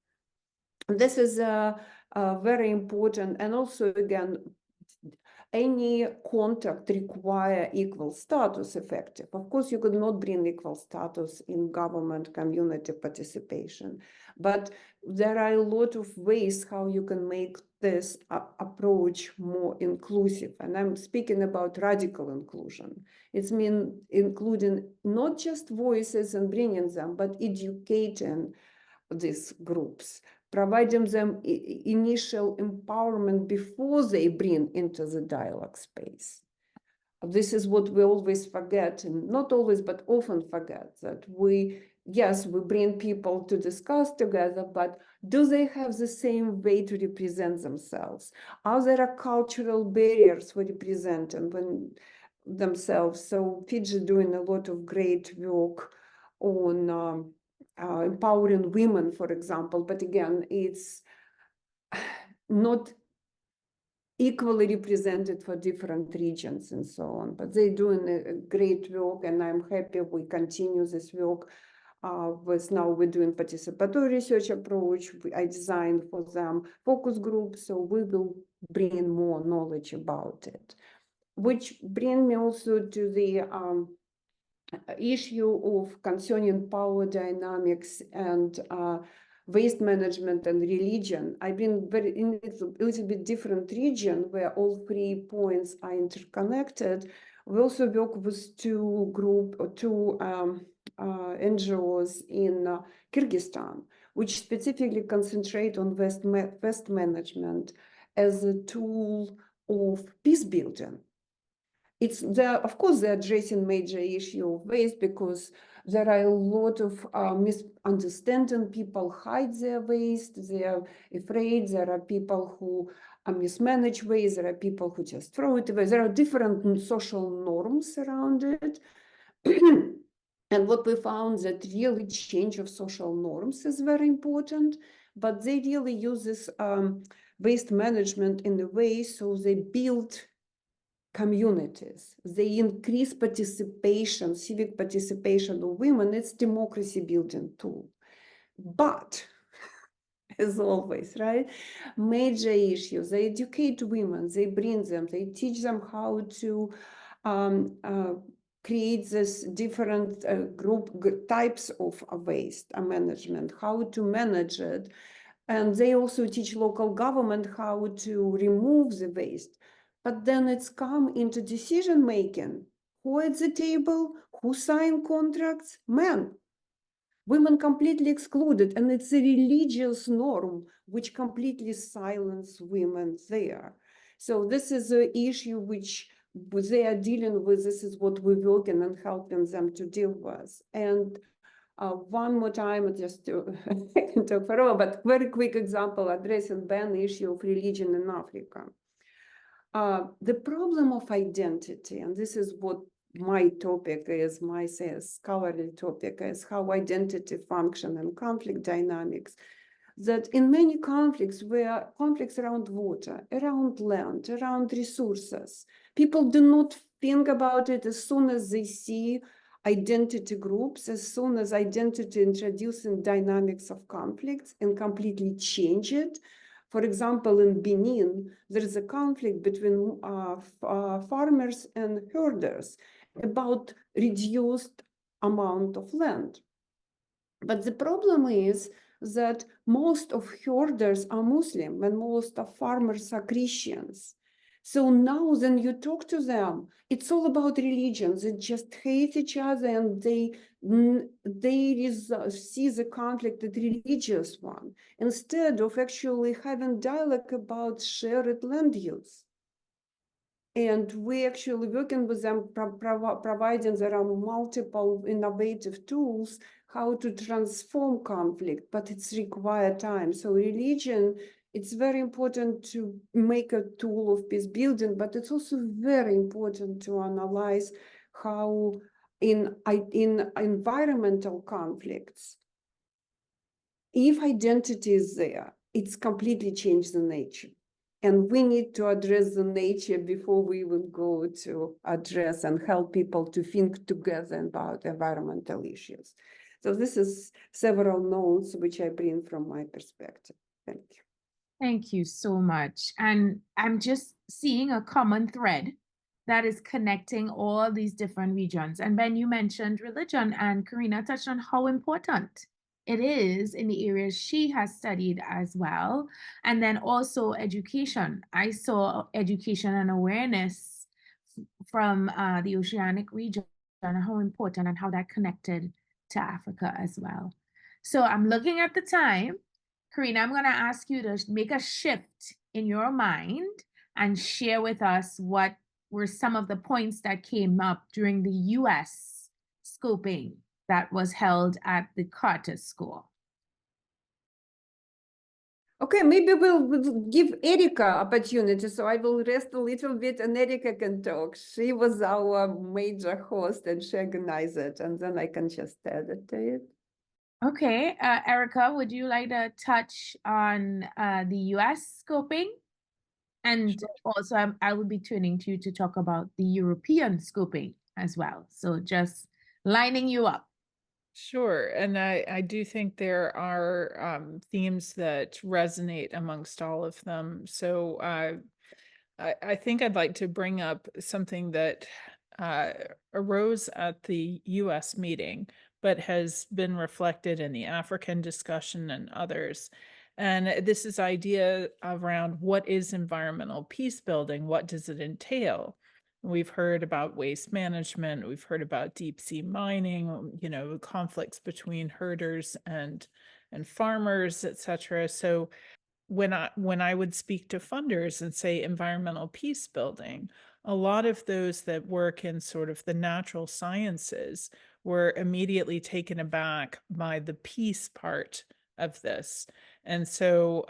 This is very important. And also, again, any contact require equal status effective. Of course, you could not bring equal status in government community participation, but there are a lot of ways how you can make this approach more inclusive. And I'm speaking about radical inclusion. It's mean including not just voices and bringing them, but educating these groups, providing them initial empowerment before they bring into the dialogue space. This is what we always forget, and not always, but often forget, that yes, we bring people to discuss together, but do they have the same way to represent themselves? Are there cultural barriers for representing themselves? So Fiji doing a lot of great work on empowering women, for example, but again, it's not equally represented for different regions and so on, but they're doing a great work, and I'm happy we continue this work. Now we're doing participatory research approach. I designed for them focus groups, so we will bring more knowledge about it. Which bring me also to the issue of concerning power dynamics and waste management and religion. I've been in a little bit different region where all 3 points are interconnected. We also work with two NGOs in Kyrgyzstan, which specifically concentrate on waste management as a tool of peace building. It's there, of course, they're addressing major issue of waste because there are a lot of misunderstanding. People hide their waste. They are afraid. There are people who mismanage waste. There are people who just throw it away. There are different social norms around it. And what we found that really change of social norms is very important, but they really use this waste management in a way so they build communities. They increase participation, civic participation of women. It's democracy building tool. But as always, right? Major issues, they educate women, they bring them, they teach them how to create this different types of waste management, how to manage it. And they also teach local government how to remove the waste. But then it's come into decision making. Who at the table? Who sign contracts? Men. Women completely excluded, and it's a religious norm which completely silences women there. So this is an issue which they are dealing with. This is what we're working and helping them to deal with. And one more time, just to I can talk forever, but very quick example addressing ban issue of religion in Africa. The problem of identity, and this is what my topic is, my scholarly topic is how identity function and conflict dynamics, that in many conflicts where conflicts around water, around land, around resources, people do not think about it as soon as they see identity groups, as soon as identity introducing dynamics of conflicts and completely change it. For example, in Benin, there is a conflict between farmers and herders about reduced amount of land. But the problem is that most of herders are Muslim and most of farmers are Christians. So now when you talk to them, it's all about religion. They just hate each other and they see the conflict as a religious one, instead of actually having dialogue about shared land use. And we actually working with them, providing there are multiple innovative tools how to transform conflict, but it's required time. So religion, it's very important to make a tool of peace building, but it's also very important to analyze how in environmental conflicts, if identity is there, it's completely changed the nature. And we need to address the nature before we will go to address and help people to think together about environmental issues. So this is several notes which I bring from my perspective. Thank you. Thank you so much. And I'm just seeing a common thread that is connecting all these different regions. And Ben, you mentioned religion, and Karina touched on how important it is in the areas she has studied as well. And then also education. I saw education and awareness from the oceanic region and how important and how that connected to Africa as well. So I'm looking at the time. Karina, I'm going to ask you to make a shift in your mind and share with us what were some of the points that came up during the US scoping that was held at the Carter School. Okay, maybe we'll give Erica opportunity, so I will rest a little bit and Erica can talk. She was our major host and she organized it, and then I can just add it to it. Okay, Erica, would you like to touch on the US scoping? And also, I will be turning to you to talk about the European scoping as well. So just lining you up. Sure. And I do think there are themes that resonate amongst all of them. So I think I'd like to bring up something that arose at the US meeting, but has been reflected in the African discussion and others. And this is idea around what is environmental peace building? What does it entail? We've heard about waste management. We've heard about deep sea mining, you know, conflicts between herders and farmers, et cetera. So when I would speak to funders and say environmental peace building, a lot of those that work in sort of the natural sciences were immediately taken aback by the peace part of this. And so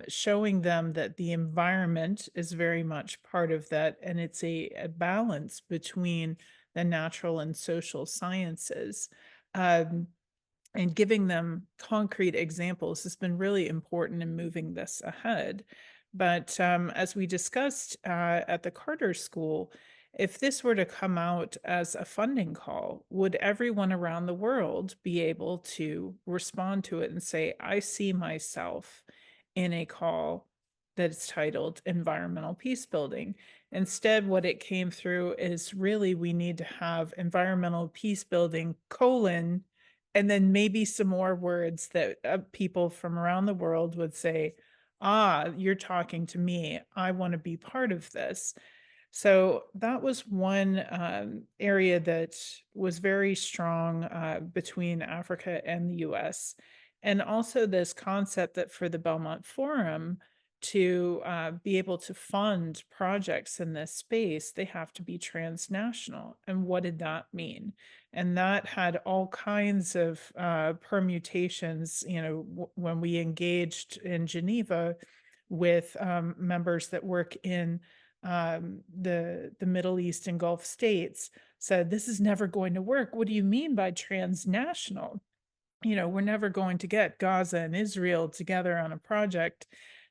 showing them that the environment is very much part of that, and it's a balance between the natural and social sciences. And giving them concrete examples has been really important in moving this ahead. But as we discussed at the Carter School, if this were to come out as a funding call, would everyone around the world be able to respond to it and say, I see myself in a call that's titled Environmental Peace Building? Instead, what it came through is really we need to have environmental peace building, and then maybe some more words that people from around the world would say, you're talking to me. I want to be part of this. So that was one area that was very strong between Africa and the US. And also this concept that for the Belmont Forum to be able to fund projects in this space, they have to be transnational. And what did that mean? And that had all kinds of permutations, you know, when we engaged in Geneva with members that work in the Middle East and Gulf states, said, this is never going to work. What do you mean by transnational? You know, we're never going to get Gaza and Israel together on a project.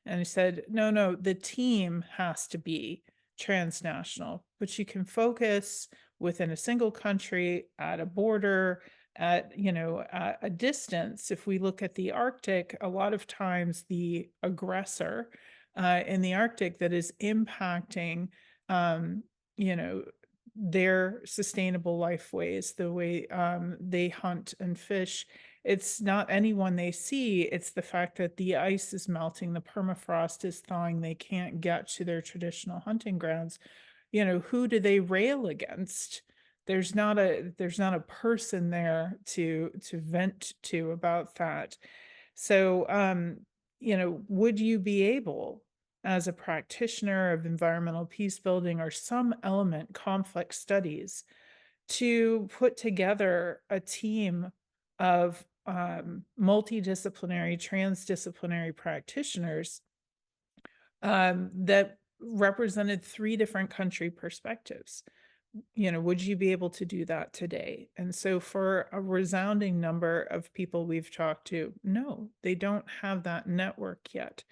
And he said, no, the team has to be transnational, but you can focus within a single country, at a border, at, you know, a distance. If we look at the Arctic, a lot of times the aggressor in the Arctic that is impacting, you know, their sustainable life ways, the way they hunt and fish. It's not anyone they see, it's the fact that the ice is melting, the permafrost is thawing, they can't get to their traditional hunting grounds. You know, who do they rail against? There's not a person there to vent to about that. So you know, would you be able, as a practitioner of environmental peace building or some element conflict studies, to put together a team of multidisciplinary, transdisciplinary practitioners that represented 3 different country perspectives? You know, would you be able to do that today? And so for a resounding number of people we've talked to, no, they don't have that network yet.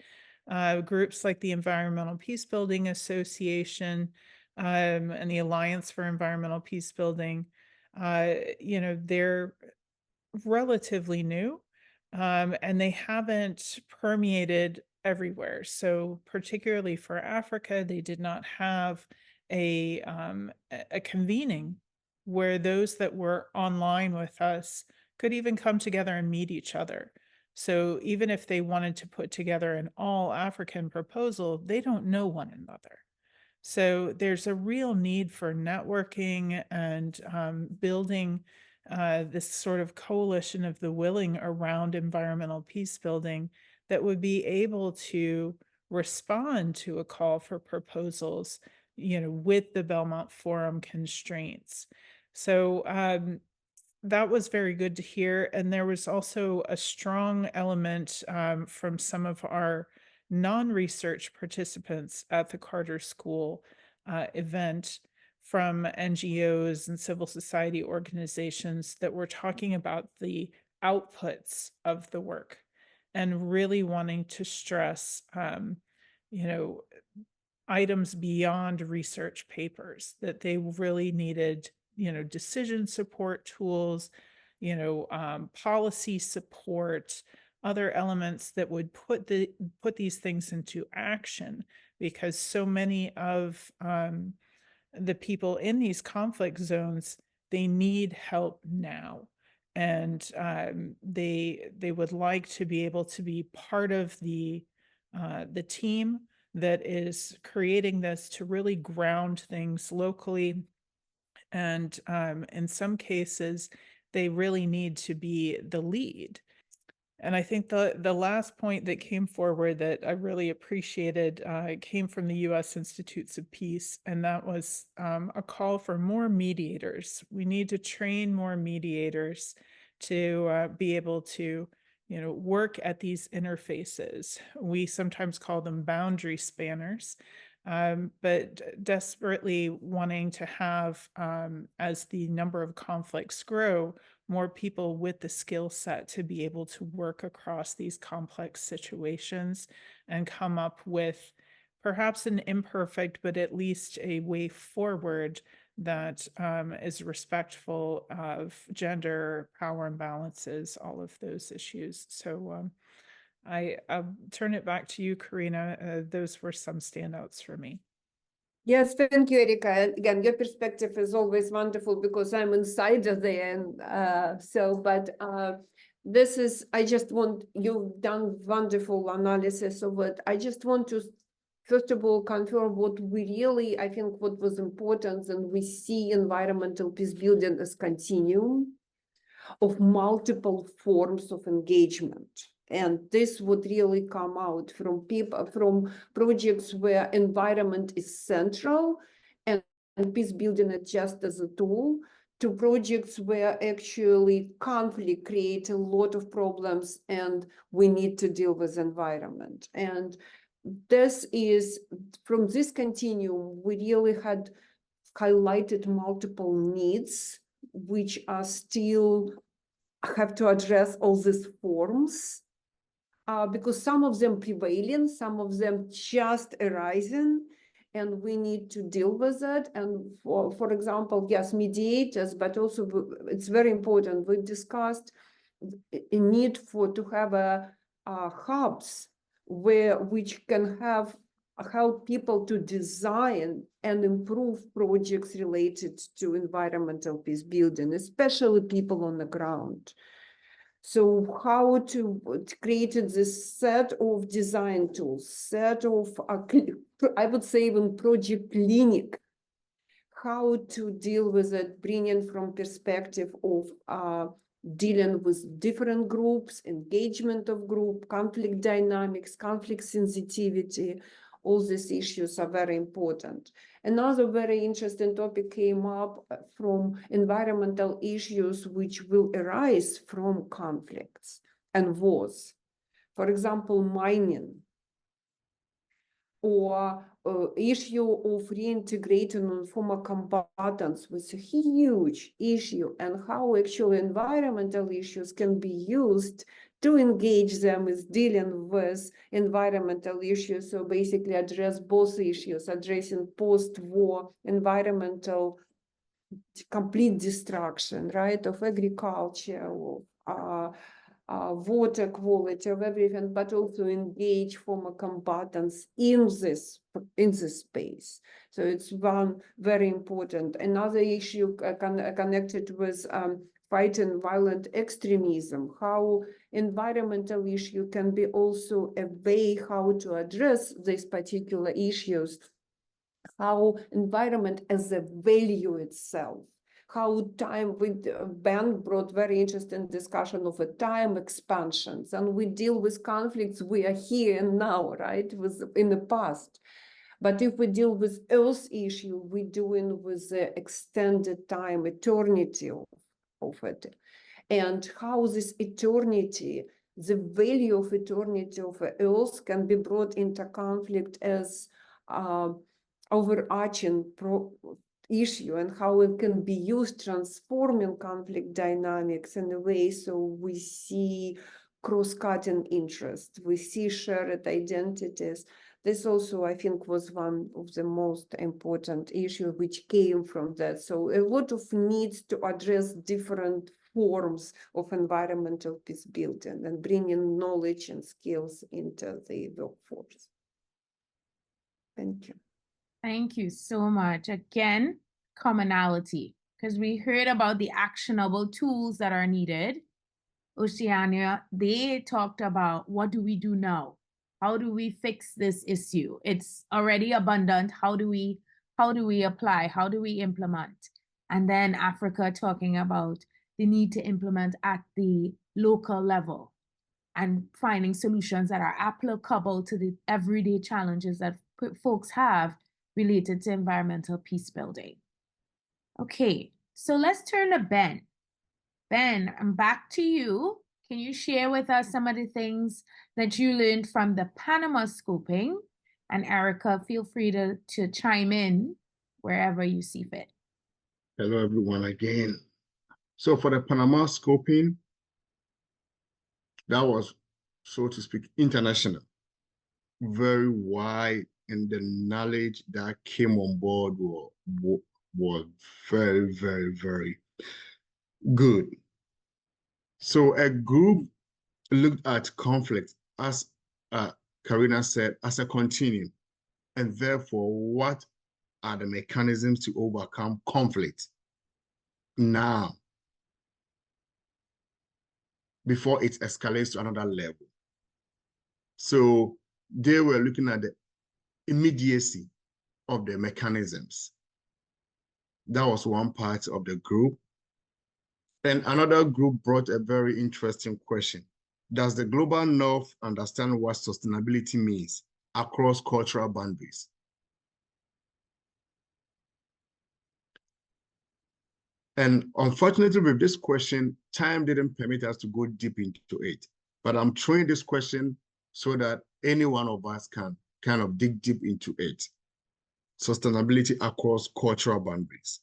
Groups like the Environmental Peacebuilding Association and the Alliance for Environmental Peacebuilding, you know, they're relatively new and they haven't permeated everywhere. So particularly for Africa, they did not have a convening where those that were online with us could even come together and meet each other. So even if they wanted to put together an all African proposal, they don't know one another. So there's a real need for networking and building this sort of coalition of the willing around environmental peace building that would be able to respond to a call for proposals, with the Belmont Forum constraints. So that was very good to hear. And there was also a strong element from some of our non-research participants at the Carter School event from NGOs and civil society organizations that were talking about the outputs of the work and really wanting to stress, items beyond research papers, that they really needed, decision support tools, policy support, other elements that would put these things into action, because so many of the people in these conflict zones, they need help now. And they would like to be able to be part of the team that is creating this to really ground things locally. And in some cases, they really need to be the lead. And I think the last point that came forward that I really appreciated came from the U.S. Institutes of Peace, and that was a call for more mediators. We need to train more mediators to be able to, work at these interfaces. We sometimes call them boundary spanners, but desperately wanting to have, as the number of conflicts grow, more people with the skill set to be able to work across these complex situations and come up with perhaps an imperfect, but at least a way forward that is respectful of gender, power imbalances, all of those issues. So I'll turn it back to you, Karina. Those were some standouts for me. Yes, thank you, Erika. And again, your perspective is always wonderful because I'm insider there, and this is, you've done wonderful analysis of it. I just want to, first of all, confirm what was important, and we see environmental peace building as continuum of multiple forms of engagement. And this would really come out from projects where environment is central and peace building is just as a tool, to projects where actually conflict creates a lot of problems and we need to deal with environment. And this is, from this continuum, we really had highlighted multiple needs which are still have to address all these forms, because some of them prevailing, some of them just arising, and we need to deal with it. And for example, yes, mediators, but also it's very important. We've discussed a need to have hubs which can help people to design and improve projects related to environmental peace building, especially people on the ground. So how to create this set of design tools, set of, I would say even project clinic, how to deal with it, bringing from perspective of dealing with different groups, engagement of group, conflict dynamics, conflict sensitivity. All these issues are very important. Another very interesting topic came up from environmental issues which will arise from conflicts and wars. For example, mining, or issue of reintegrating former combatants was a huge issue, and how actually environmental issues can be used to engage them with dealing with environmental issues. So basically address both issues, addressing post-war environmental complete destruction, right, of agriculture, of water quality of everything, but also engage former combatants in this space. So it's one very important. Another issue connected with fighting violent extremism, how environmental issue can be also a way how to address these particular issues, how environment as a value itself, how time with Ben brought very interesting discussion of a time expansions, and we deal with conflicts we are here and now, right, with in the past. But if we deal with Earth issue, we're doing with the extended time, eternity of it, and how this eternity, the value of eternity of Earth can be brought into conflict as overarching issue, and how it can be used transforming conflict dynamics in a way so we see cross-cutting interest, we see shared identities. This also, I think, was one of the most important issues which came from that. So a lot of needs to address different forms of environmental peace building and bringing knowledge and skills into the workforce. Thank you. Thank you so much. Again, commonality, because we heard about the actionable tools that are needed. Oceania, they talked about what do we do now? How do we fix this issue? It's already abundant. How do we apply? How do we implement? And then Africa talking about the need to implement at the local level and finding solutions that are applicable to the everyday challenges that folks have related to environmental peace building. Okay, so let's turn to Ben. Ben, I'm back to you. Can you share with us some of the things that you learned from the Panama scoping? And Erica, feel free to chime in wherever you see fit. Hello, everyone, again. So for the Panama scoping, that was, so to speak, international, very wide, and the knowledge that came on board was very, very, very good. So a group looked at conflict, as Karina said, as a continuum, and therefore, what are the mechanisms to overcome conflict now, before it escalates to another level? So they were looking at the immediacy of the mechanisms. That was one part of the group. And another group brought a very interesting question. Does the global north understand what sustainability means across cultural boundaries? And unfortunately, with this question, time didn't permit us to go deep into it. But I'm throwing this question so that any one of us can kind of dig deep into it. Sustainability across cultural boundaries.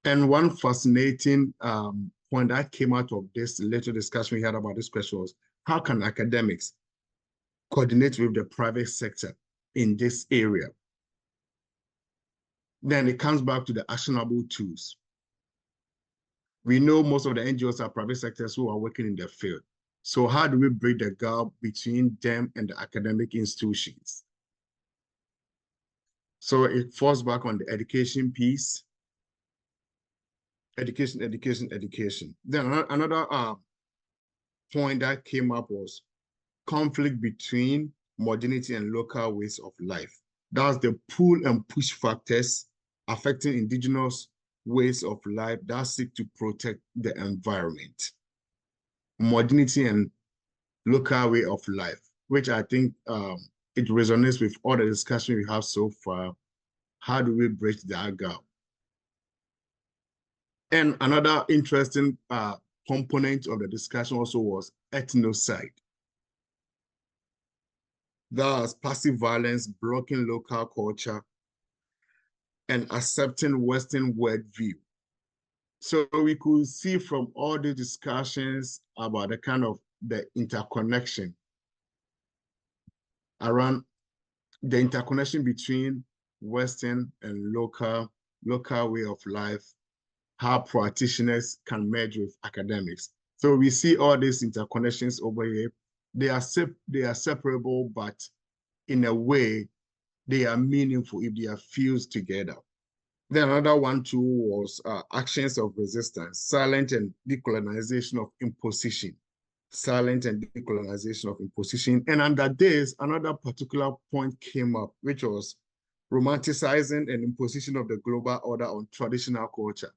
And one fascinating point that came out of this little discussion we had about this question was, how can academics coordinate with the private sector in this area? Then it comes back to the actionable tools. We know most of the NGOs are private sectors who are working in the field. So how do we bridge the gap between them and the academic institutions? So it falls back on the education piece. Education. Then another point that came up was conflict between modernity and local ways of life. That's the pull and push factors affecting indigenous ways of life that seek to protect the environment. Modernity and local way of life, which I think it resonates with all the discussion we have so far. How do we bridge that gap? And another interesting component of the discussion also was ethnocide. That's passive violence, blocking local culture, and accepting Western worldview. So we could see from all the discussions about the kind of the interconnection around the interconnection between Western and local way of life, how practitioners can merge with academics. So we see all these interconnections over here. They are separable, but in a way, they are meaningful if they are fused together. Then another one too was actions of resistance, silent and decolonization of imposition. Silent and decolonization of imposition. And under this, another particular point came up, which was romanticizing and imposition of the global order on traditional culture.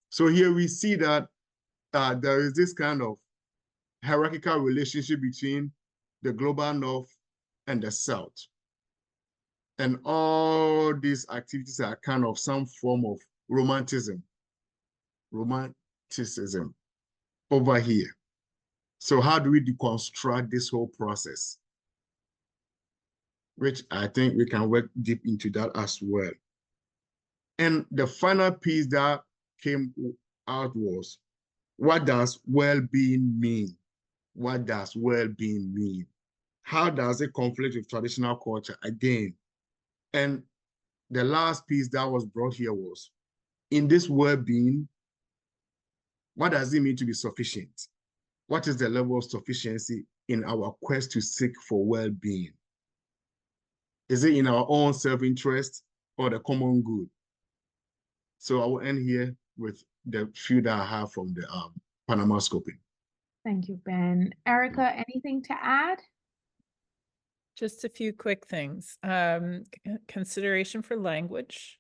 So here we see that there is this kind of hierarchical relationship between the global north and the south. And all these activities are kind of some form of romanticism over here. So how do we deconstruct this whole process? Which I think we can work deep into that as well. And the final piece that came out was, what does well-being mean? What does well-being mean? How does it conflict with traditional culture again? And the last piece that was brought here was, in this well-being, what does it mean to be sufficient? What is the level of sufficiency in our quest to seek for well-being? Is it in our own self-interest or the common good? So I will end here with the few that I have from the Panama scoping. Thank you, Ben. Erica, anything to add? Just a few quick things. Consideration for language.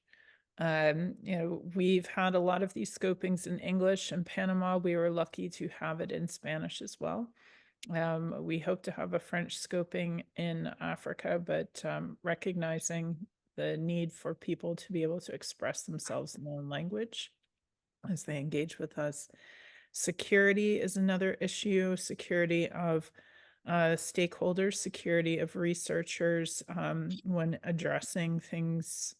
We've had a lot of these scopings in English. In Panama, we were lucky to have it in Spanish as well. We hope to have a French scoping in Africa, but recognizing the need for people to be able to express themselves in their own language as they engage with us. Security is another issue, security of stakeholders, security of researchers when addressing things,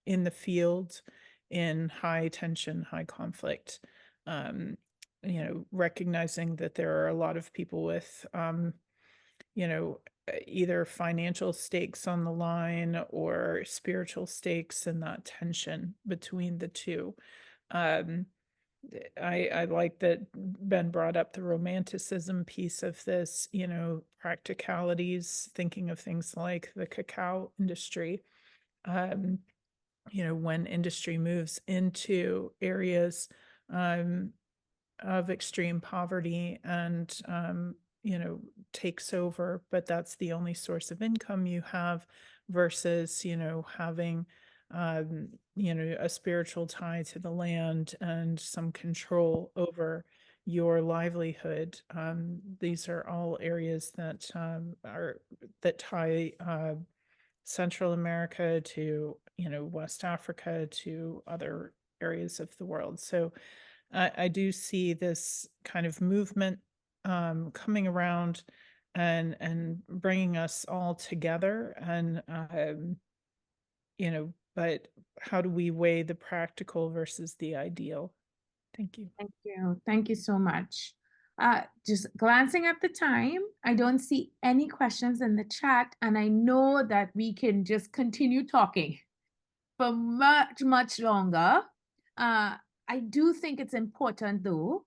in the field, in high tension, high conflict, recognizing that there are a lot of people with, either financial stakes on the line or spiritual stakes, and that tension between the two. I like that Ben brought up the romanticism piece of this, practicalities, thinking of things like the cacao industry. When industry moves into areas of extreme poverty and, takes over, but that's the only source of income you have versus, having a spiritual tie to the land and some control over your livelihood. These are all areas that tie Central America to West Africa to other areas of the world. So I do see this kind of movement coming around and bringing us all together, and but how do we weigh the practical versus the ideal? Thank you. Thank you. Thank you so much. Just glancing at the time, I don't see any questions in the chat, and I know that we can just continue talking for much, much longer. I do think it's important, though,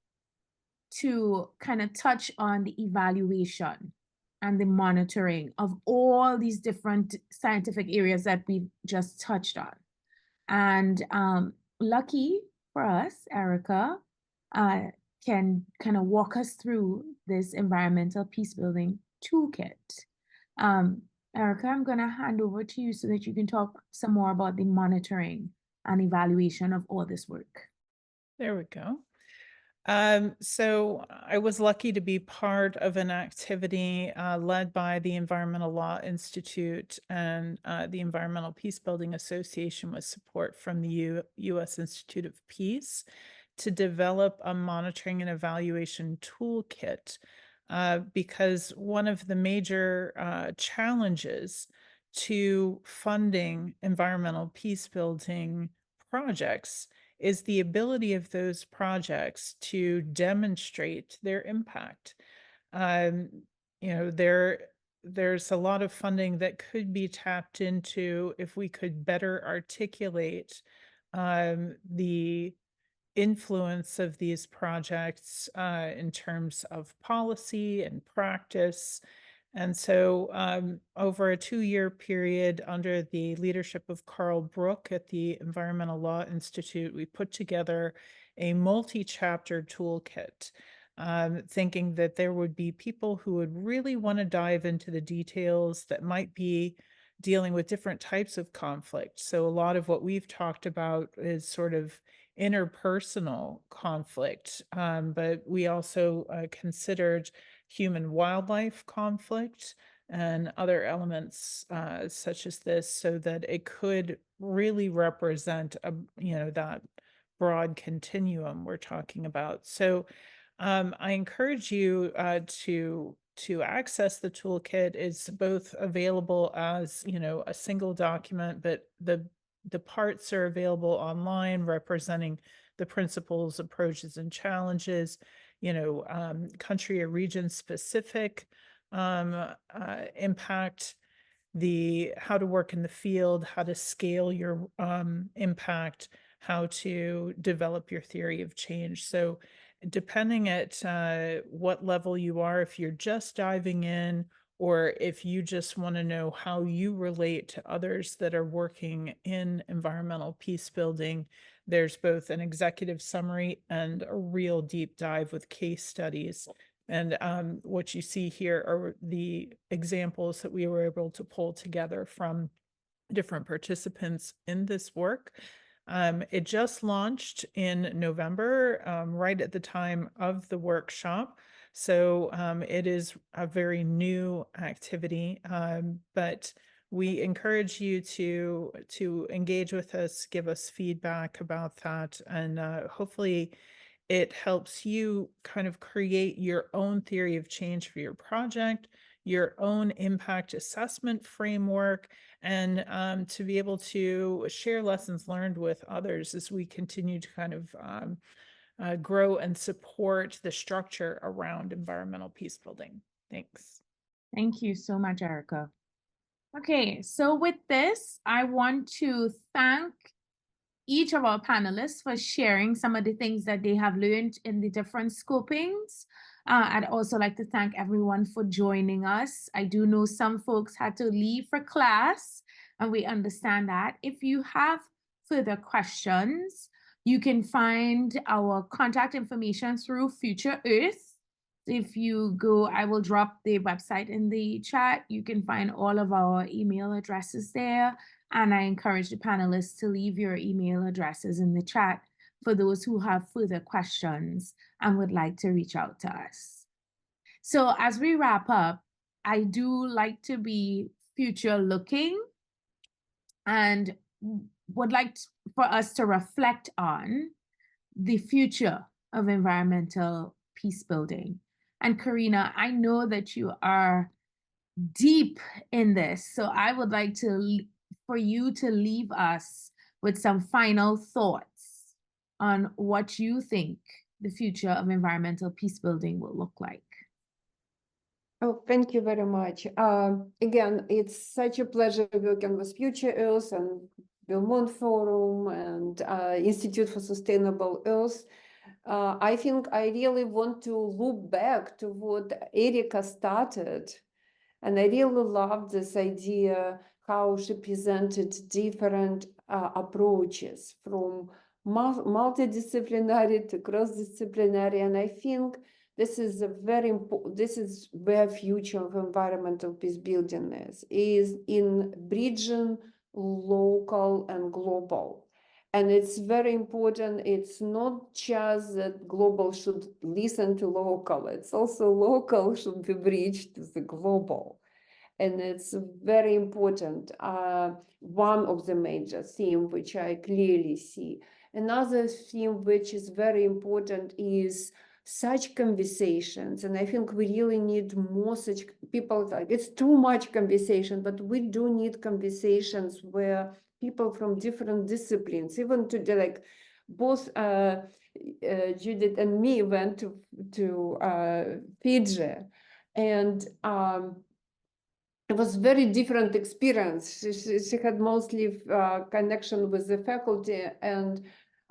to kind of touch on the evaluation and the monitoring of all these different scientific areas that we've just touched on. And lucky for us, Erica can kind of walk us through this environmental peacebuilding toolkit. Erica, I'm going to hand over to you so that you can talk some more about the monitoring and evaluation of all this work. There we go. So I was lucky to be part of an activity led by the Environmental Law Institute and the Environmental Peacebuilding Association with support from the U.S. Institute of Peace to develop a monitoring and evaluation toolkit, because one of the major challenges to funding environmental peacebuilding projects is the ability of those projects to demonstrate their impact. There's a lot of funding that could be tapped into if we could better articulate the influence of these projects in terms of policy and practice. And so over a 2-year period under the leadership of Carl Brook at the Environmental Law Institute, we put together a multi-chapter toolkit, thinking that there would be people who would really want to dive into the details that might be dealing with different types of conflict. So a lot of what we've talked about is sort of interpersonal conflict, but we also considered human wildlife conflict and other elements such as this, so that it could really represent that broad continuum we're talking about. So I encourage you to access the toolkit. It's both available as a single document, but the parts are available online representing the principles, approaches, and challenges, country or region specific impact, how to work in the field, how to scale your impact, how to develop your theory of change. So depending at what level you are, if you're just diving in, or if you just want to know how you relate to others that are working in environmental peace building, there's both an executive summary and a real deep dive with case studies. And what you see here are the examples that we were able to pull together from different participants in this work. It just launched in November, right at the time of the workshop. So it is a very new activity, but we encourage you to engage with us, give us feedback about that, and hopefully it helps you kind of create your own theory of change for your project, your own impact assessment framework, and to be able to share lessons learned with others as we continue to kind of grow and support the structure around environmental peace building. Thanks. Thank you so much, Erica. Okay, so with this, I want to thank each of our panelists for sharing some of the things that they have learned in the different scopings. I'd also like to thank everyone for joining us. I do know some folks had to leave for class, and we understand that. If you have further questions, you can find our contact information through Future Earth. If you go, I will drop the website in the chat. You can find all of our email addresses there. And I encourage the panelists to leave your email addresses in the chat for those who have further questions and would like to reach out to us. So as we wrap up, I do like to be future looking and would like for us to reflect on the future of environmental peace building. And Karina, I know that you are deep in this, so I would like for you to leave us with some final thoughts on what you think the future of environmental peace building will look like. Oh, thank you very much. Again, it's such a pleasure working with Future Earth and Belmont Forum and Institute for Sustainable Earth. I think I really want to look back to what Erica started. And I really love this idea, how she presented different approaches from multidisciplinary to cross-disciplinary. And I think this is a very important, this is where future of environmental peace building is in bridging local and global. And it's very important. It's not just that global should listen to local. It's also local should be bridged to the global. And it's very important. One of the major themes which I clearly see. Another theme which is very important is such conversations. And I think we really need more such people. Like it's too much conversation, but we do need conversations where people from different disciplines, even today, like both Judith and me went to Fiji, and it was very different experience. She had mostly connection with the faculty, and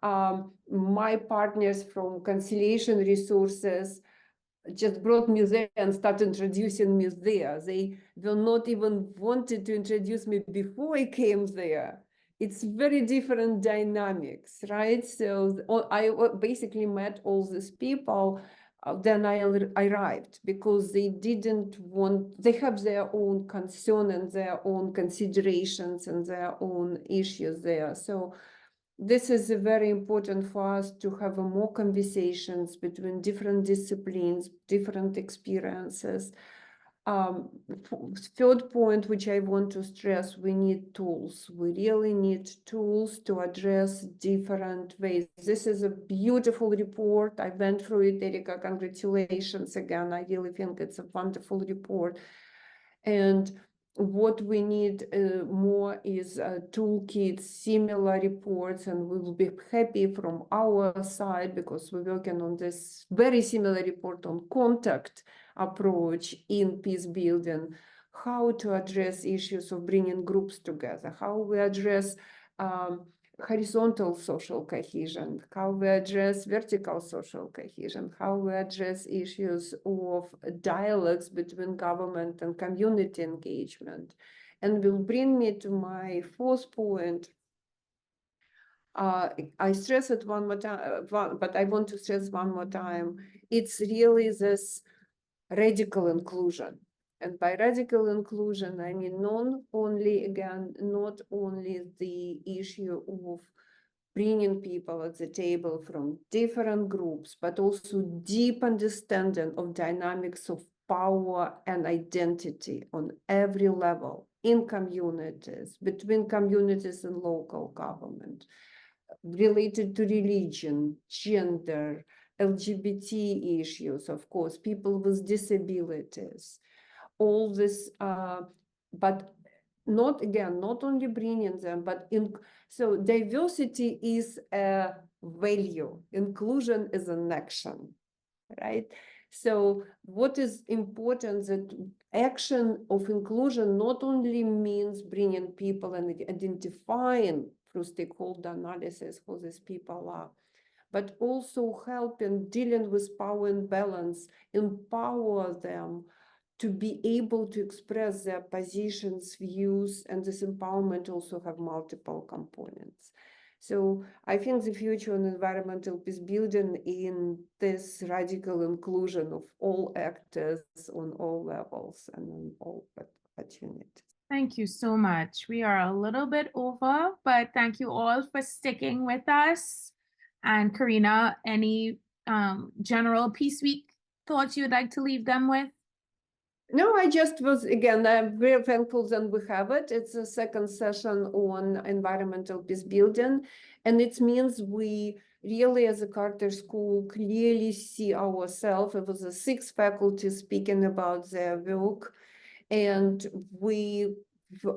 My partners from Conciliation Resources just brought me there and started introducing me there. They were not even wanted to introduce me before I came there. It's very different dynamics, right? So I basically met all these people. Then I arrived because they didn't want, they have their own concern and their own considerations and their own issues there. So this is very important for us to have more conversations between different disciplines, different experiences. Third point, which I want to stress, we need tools. We really need tools to address different ways. This is a beautiful report. I went through it, Erika, congratulations again. I really think it's a wonderful report. And what we need more is toolkits, similar reports, and we will be happy from our side because we're working on this very similar report on contact approach in peace building, how to address issues of bringing groups together, how we address horizontal social cohesion, how we address vertical social cohesion, how we address issues of dialogues between government and community engagement. And will bring me to my fourth point. I stress it one more time, but I want to stress one more time. It's really this radical inclusion. And by radical inclusion, I mean not only the issue of bringing people at the table from different groups, but also deep understanding of dynamics of power and identity on every level, in communities, between communities and local government, related to religion, gender, LGBT issues, of course, people with disabilities, all this, but not only bringing them, but so diversity is a value, inclusion is an action, right? So what is important that action of inclusion not only means bringing people and identifying through stakeholder analysis who these people are, but also helping dealing with power imbalance, empower them to be able to express their positions, views, and this empowerment also have multiple components. So I think the future in environmental peace building in this radical inclusion of all actors on all levels and on all opportunities. Thank you so much. We are a little bit over, but thank you all for sticking with us. And Karina, any general Peace Week thoughts you'd like to leave them with? No, I just was, again, I'm very thankful that we have it. It's a second session on environmental peace building. And it means we really, as a Carter School, clearly see ourselves. It was the 6 faculty speaking about their work. And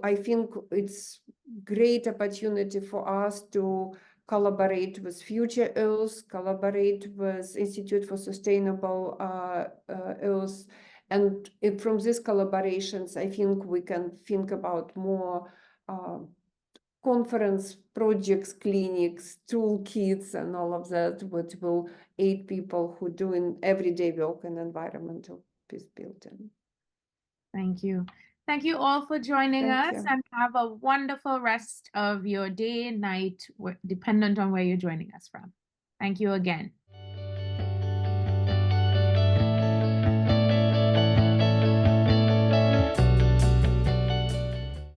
I think it's great opportunity for us to collaborate with Future Earth, collaborate with Institute for Sustainable Earth. And from these collaborations, I think we can think about more conference projects, clinics, toolkits, and all of that, which will aid people who doing everyday work in environmental peace building. Thank you. Thank you all for joining us and have a wonderful rest of your day, night, dependent on where you're joining us from. Thank you again.